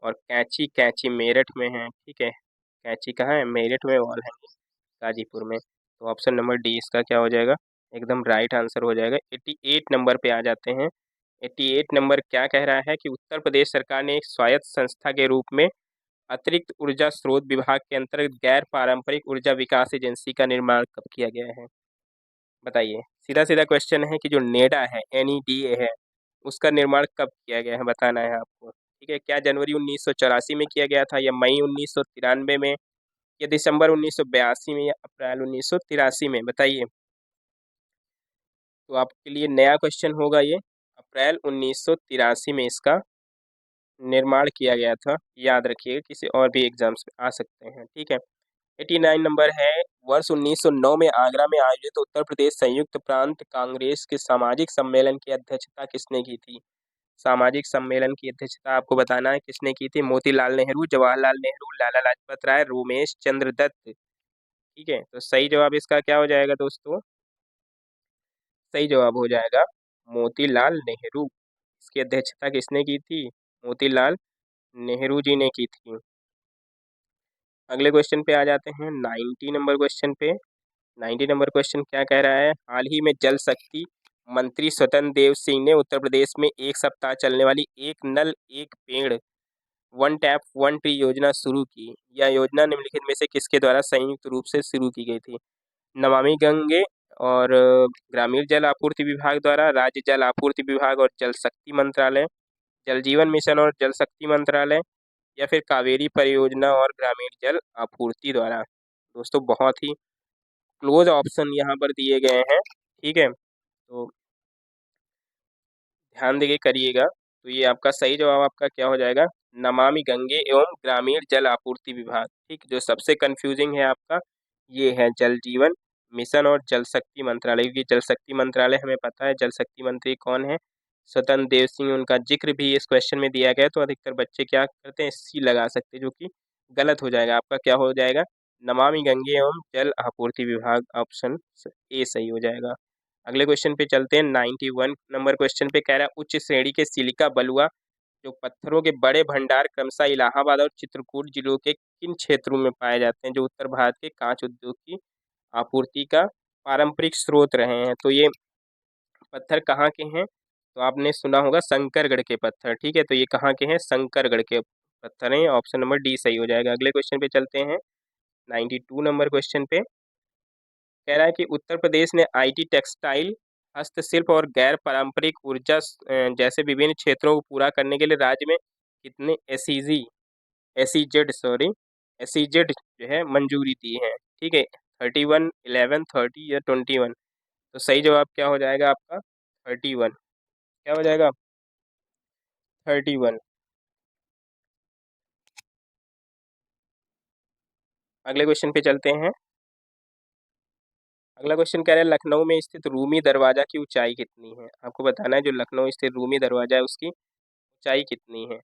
और कैंची, कैंची मेरठ में है। ठीक है, कैंची कहाँ है? मेरठ में। वॉल हैंगिंग गाजीपुर में। तो ऑप्शन नंबर डी इसका क्या हो जाएगा? एकदम राइट आंसर हो जाएगा। 88 नंबर पे आ जाते हैं। 88 नंबर क्या कह रहा है कि उत्तर प्रदेश सरकार ने एक स्वायत्त संस्था के रूप में अतिरिक्त ऊर्जा स्रोत विभाग के अंतर्गत गैर पारंपरिक ऊर्जा विकास एजेंसी का निर्माण कब किया गया है? बताइए। सीधा सीधा क्वेश्चन है कि जो नेडा है, NEDA है, उसका निर्माण कब किया गया है, बताना है आपको। ठीक है, क्या जनवरी 1984 में किया गया था, या मई 1993 में, या दिसंबर 1982 में, या अप्रैल 1983 में? बताइए। तो आपके लिए नया क्वेश्चन होगा ये। अप्रैल 1983 में इसका निर्माण किया गया था। याद रखिएगा, किसी और भी एग्जाम्स में आ सकते हैं। ठीक है, 89 नंबर है। वर्ष 1909 में आगरा में आयोजित उत्तर प्रदेश संयुक्त प्रांत कांग्रेस के सामाजिक सम्मेलन की अध्यक्षता किसने की थी? सामाजिक सम्मेलन की अध्यक्षता आपको बताना है किसने की थी। मोतीलाल नेहरू, जवाहरलाल नेहरू, लाला लाजपत राय, रोमेश चंद्र दत्त। ठीक है, तो सही जवाब इसका क्या हो जाएगा दोस्तों? सही जवाब हो जाएगा मोतीलाल नेहरू। इसकी अध्यक्षता किसने की थी? मोतीलाल नेहरू जी ने की थी। अगले क्वेश्चन पे आ जाते हैं, 90 नंबर क्वेश्चन पे। 90 नंबर क्वेश्चन क्या कह रहा है? हाल ही में जल शक्ति मंत्री स्वतंत्र देव सिंह ने उत्तर प्रदेश में एक सप्ताह चलने वाली एक नल एक पेड़, वन टैप वन ट्री योजना शुरू की। यह योजना निम्नलिखित में से किसके द्वारा संयुक्त रूप से शुरू की गई थी? नमामि गंगे और ग्रामीण जल आपूर्ति विभाग द्वारा, राज्य जल आपूर्ति विभाग और जल शक्ति मंत्रालय, जल जीवन मिशन और जल शक्ति मंत्रालय, या फिर कावेरी परियोजना और ग्रामीण जल आपूर्ति द्वारा। दोस्तों बहुत ही क्लोज ऑप्शन यहाँ पर दिए गए हैं। ठीक है, तो ध्यान देके करिएगा। तो ये आपका सही जवाब आपका क्या हो जाएगा? नमामि गंगे एवं ग्रामीण जल आपूर्ति विभाग। ठीक, जो सबसे कंफ्यूजिंग है आपका ये है जल जीवन मिशन और जल शक्ति मंत्रालय। क्योंकि जल शक्ति मंत्रालय हमें पता है जल शक्ति मंत्री कौन है, स्वतंत्र देव सिंह। उनका जिक्र भी इस क्वेश्चन में दिया गया है, तो अधिकतर बच्चे क्या करते हैं? सी लगा सकते हैं, जो कि गलत हो जाएगा। आपका क्या हो जाएगा? नमामि गंगे एवं जल आपूर्ति विभाग, ऑप्शन ए सही हो जाएगा। अगले क्वेश्चन पे चलते हैं। 91 नंबर क्वेश्चन पे कह रहा है उच्च श्रेणी के सिलिका बलुआ जो पत्थरों के बड़े भंडार क्रमशः इलाहाबाद और चित्रकूट जिलों के किन क्षेत्रों में पाए जाते हैं, जो उत्तर भारत के कांच उद्योग की आपूर्ति का पारंपरिक स्रोत रहे हैं? तो ये पत्थर कहाँ के हैं? तो आपने सुना होगा शंकरगढ़ के पत्थर। ठीक है, तो ये कहाँ के हैं? शंकरगढ़ के पत्थर हैं। ऑप्शन नंबर डी सही हो जाएगा। अगले क्वेश्चन पे चलते हैं। 92 नंबर क्वेश्चन पे कह रहा है कि उत्तर प्रदेश ने IT, टेक्सटाइल, हस्तशिल्प और गैर पारंपरिक ऊर्जा जैसे विभिन्न क्षेत्रों को पूरा करने के लिए राज्य में कितने एसीजेड जो है मंजूरी दी है? ठीक है, 31, 11, 30 या 21? तो सही जवाब क्या हो जाएगा आपका? 31। क्या हो जाएगा? 31। अगले क्वेश्चन पे चलते हैं। अगला क्वेश्चन कह रहा है लखनऊ में स्थित रूमी दरवाजा की ऊंचाई कितनी है? आपको बताना है जो लखनऊ स्थित रूमी दरवाजा है उसकी ऊंचाई कितनी है?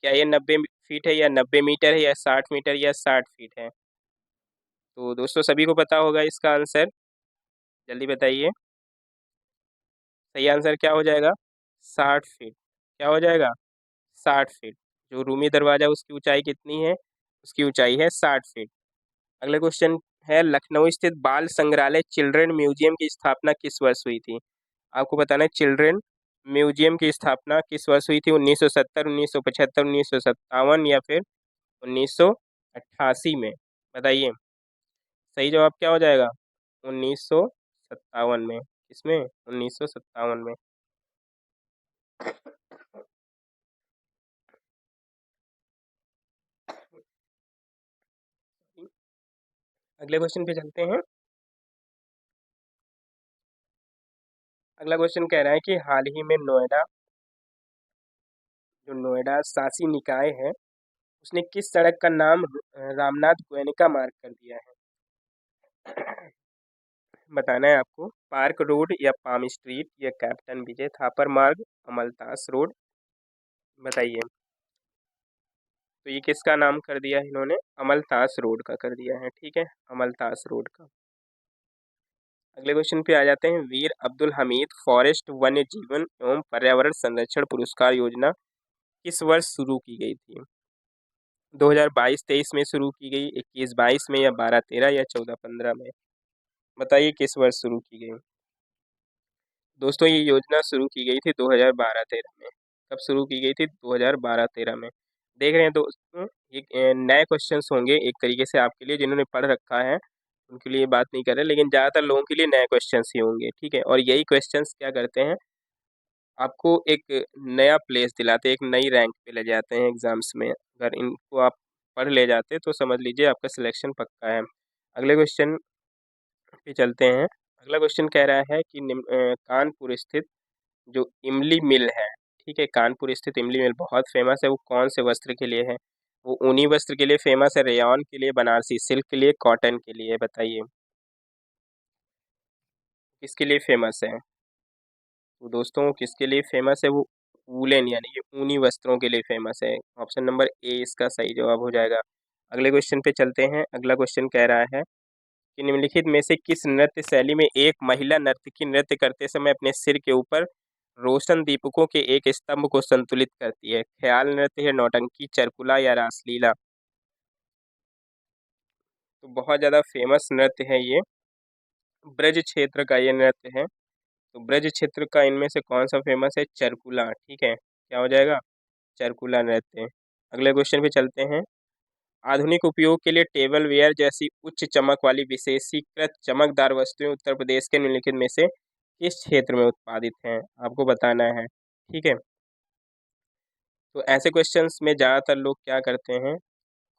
क्या ये 90 फीट है, या 90 मीटर है, या 60 मीटर, या 60 फीट है? तो दोस्तों सभी को पता होगा इसका आंसर, जल्दी बताइए। सही आंसर क्या हो जाएगा? 60 फीट। क्या हो जाएगा? 60 फीट। जो रूमी दरवाजा उसकी ऊंचाई कितनी है? उसकी ऊंचाई है 60 फीट। अगला क्वेश्चन है लखनऊ स्थित बाल संग्रहालय चिल्ड्रन म्यूजियम की स्थापना किस वर्ष हुई थी? आपको बताना है चिल्ड्रन म्यूजियम की स्थापना किस वर्ष हुई थी? 1970, 1975, 1957, या फिर 1988 में? बताइए। सही जवाब क्या हो जाएगा? 1957 में। किसमें? 1957 में। अगले क्वेश्चन पे चलते हैं। अगला क्वेश्चन कह रहा है कि हाल ही में नोएडा शासी निकाय है, उसने किस सड़क का नाम रामनाथ गोयनका मार्ग कर दिया है? बताना है आपको, पार्क रोड या पाम स्ट्रीट या कैप्टन विजय थापर मार्ग, अमलतास रोड, बताइए। तो ये किसका नाम कर दिया है इन्होंने? अमलतास रोड का कर दिया है, ठीक है, अमलतास रोड का। अगले क्वेश्चन पे आ जाते हैं। वीर अब्दुल हमीद फॉरेस्ट वन्य जीवन एवं पर्यावरण संरक्षण पुरस्कार योजना किस वर्ष शुरू की गई थी? 2022-23 में शुरू की गई, 21-22 में, या 12-13, या 14-15 में? बताइए किस वर्ष शुरू की गई। दोस्तों ये योजना शुरू की गई थी 2012-13 में। कब शुरू की गई थी? 2012-13 में। देख रहे हैं दोस्तों, ये नए क्वेश्चंस होंगे एक तरीके से आपके लिए, जिन्होंने पढ़ रखा है उनके लिए बात नहीं कर रहे, लेकिन ज़्यादातर लोगों के लिए नए क्वेश्चंस ही होंगे, ठीक है। और यही क्वेश्चंस क्या करते हैं, आपको एक नया प्लेस दिलाते हैं, एक नई रैंक पे ले जाते हैं एग्जाम्स में। अगर इनको आप पढ़ ले जाते तो समझ लीजिए आपका सिलेक्शन पक्का है। अगले क्वेश्चन पे चलते हैं। अगला क्वेश्चन कह रहा है कि कानपुर स्थित जो इमली मिल है, ठीक है, कानपुर स्थित इमली मिल बहुत फेमस है, वो कौन से वस्त्र के लिए है? वो ऊनी वस्त्र के लिए फेमस है, रेयॉन के लिए, बनारसी सिल्क के लिए, कॉटन के लिए? बताइए किसके लिए फेमस है? तो दोस्तों किसके लिए फेमस है वो? वूलन यानी कि ऊनी वस्त्रों के लिए फेमस है। ऑप्शन नंबर ए इसका सही जवाब हो जाएगा। अगले क्वेश्चन पे चलते हैं। अगला क्वेश्चन कह रहा है कि निम्नलिखित में से किस नृत्य शैली में एक महिला नर्तकी नृत्य करते समय अपने सिर के ऊपर रोशन दीपकों के एक स्तंभ को संतुलित करती है? ख्याल नृत्य है, नौटंकी, चरकुला, या रासलीला? तो बहुत ज़्यादा फेमस नृत्य है ये, ब्रज क्षेत्र का ये नृत्य है। तो ब्रज क्षेत्र का इनमें से कौन सा फेमस है? चरकुला, ठीक है, क्या हो जाएगा? चरकुला नृत्य। अगले क्वेश्चन पे चलते हैं। आधुनिक उपयोग के लिए टेबल वेयर जैसी उच्च चमक वाली विशेषीकृत चमकदार वस्तुएं उत्तर प्रदेश के निम्नलिखित में से किस क्षेत्र में उत्पादित हैं? आपको बताना है, ठीक है। तो ऐसे क्वेश्चंस में ज़्यादातर लोग क्या करते हैं,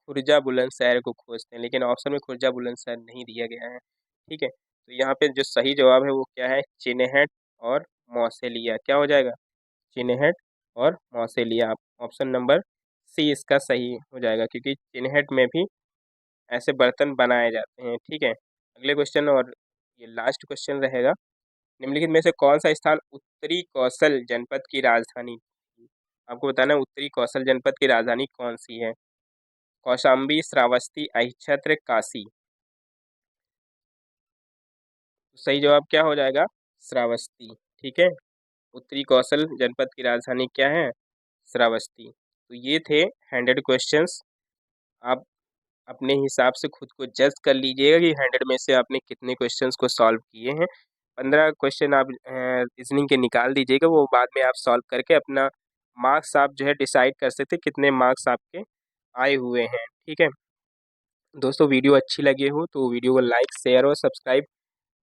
खुर्जा बुलंदशहर को खोजते हैं, लेकिन ऑप्शन में खुर्जा बुलंदशहर नहीं दिया गया है, ठीक है। तो यहाँ पे जो सही जवाब है वो क्या है? चिनहट और मौसेलिया। क्या हो जाएगा? चिनहट और मौसेलिया। ऑप्शन नंबर सी इसका सही हो जाएगा, क्योंकि चिनहट में भी ऐसे बर्तन बनाए जाते हैं, ठीक है। अगले क्वेश्चन और ये लास्ट क्वेश्चन रहेगा। निम्नलिखित में से कौन सा स्थान उत्तरी कौशल जनपद की राजधानी थी? आपको बताना है उत्तरी कौशल जनपद की राजधानी कौन सी है? कौशाम्बी, श्रावस्ती, अहिच्छत्र, काशी? तो सही जवाब क्या हो जाएगा? श्रावस्ती, ठीक है। उत्तरी कौशल जनपद की राजधानी क्या है? श्रावस्ती। तो ये थे 100 क्वेश्चंस। आप अपने हिसाब से खुद को जज कर लीजिएगा कि 100 में से आपने कितने क्वेश्चंस को सॉल्व किए हैं। 15 क्वेश्चन आप रीजनिंग के निकाल दीजिएगा, वो बाद में आप सॉल्व करके अपना मार्क्स आप जो है डिसाइड कर सकते हैं कितने मार्क्स आपके आए हुए हैं, ठीक है। दोस्तों वीडियो अच्छी लगी हो तो वीडियो को लाइक, शेयर और सब्सक्राइब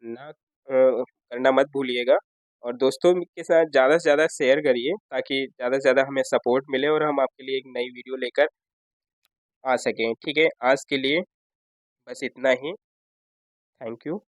ना करना मत भूलिएगा। और दोस्तों के साथ ज़्यादा से ज़्यादा शेयर करिए, ताकि ज़्यादा से ज़्यादा हमें सपोर्ट मिले और हम आपके लिए एक नई वीडियो लेकर आ सकें, ठीक है। आज के लिए बस इतना ही। Thank you.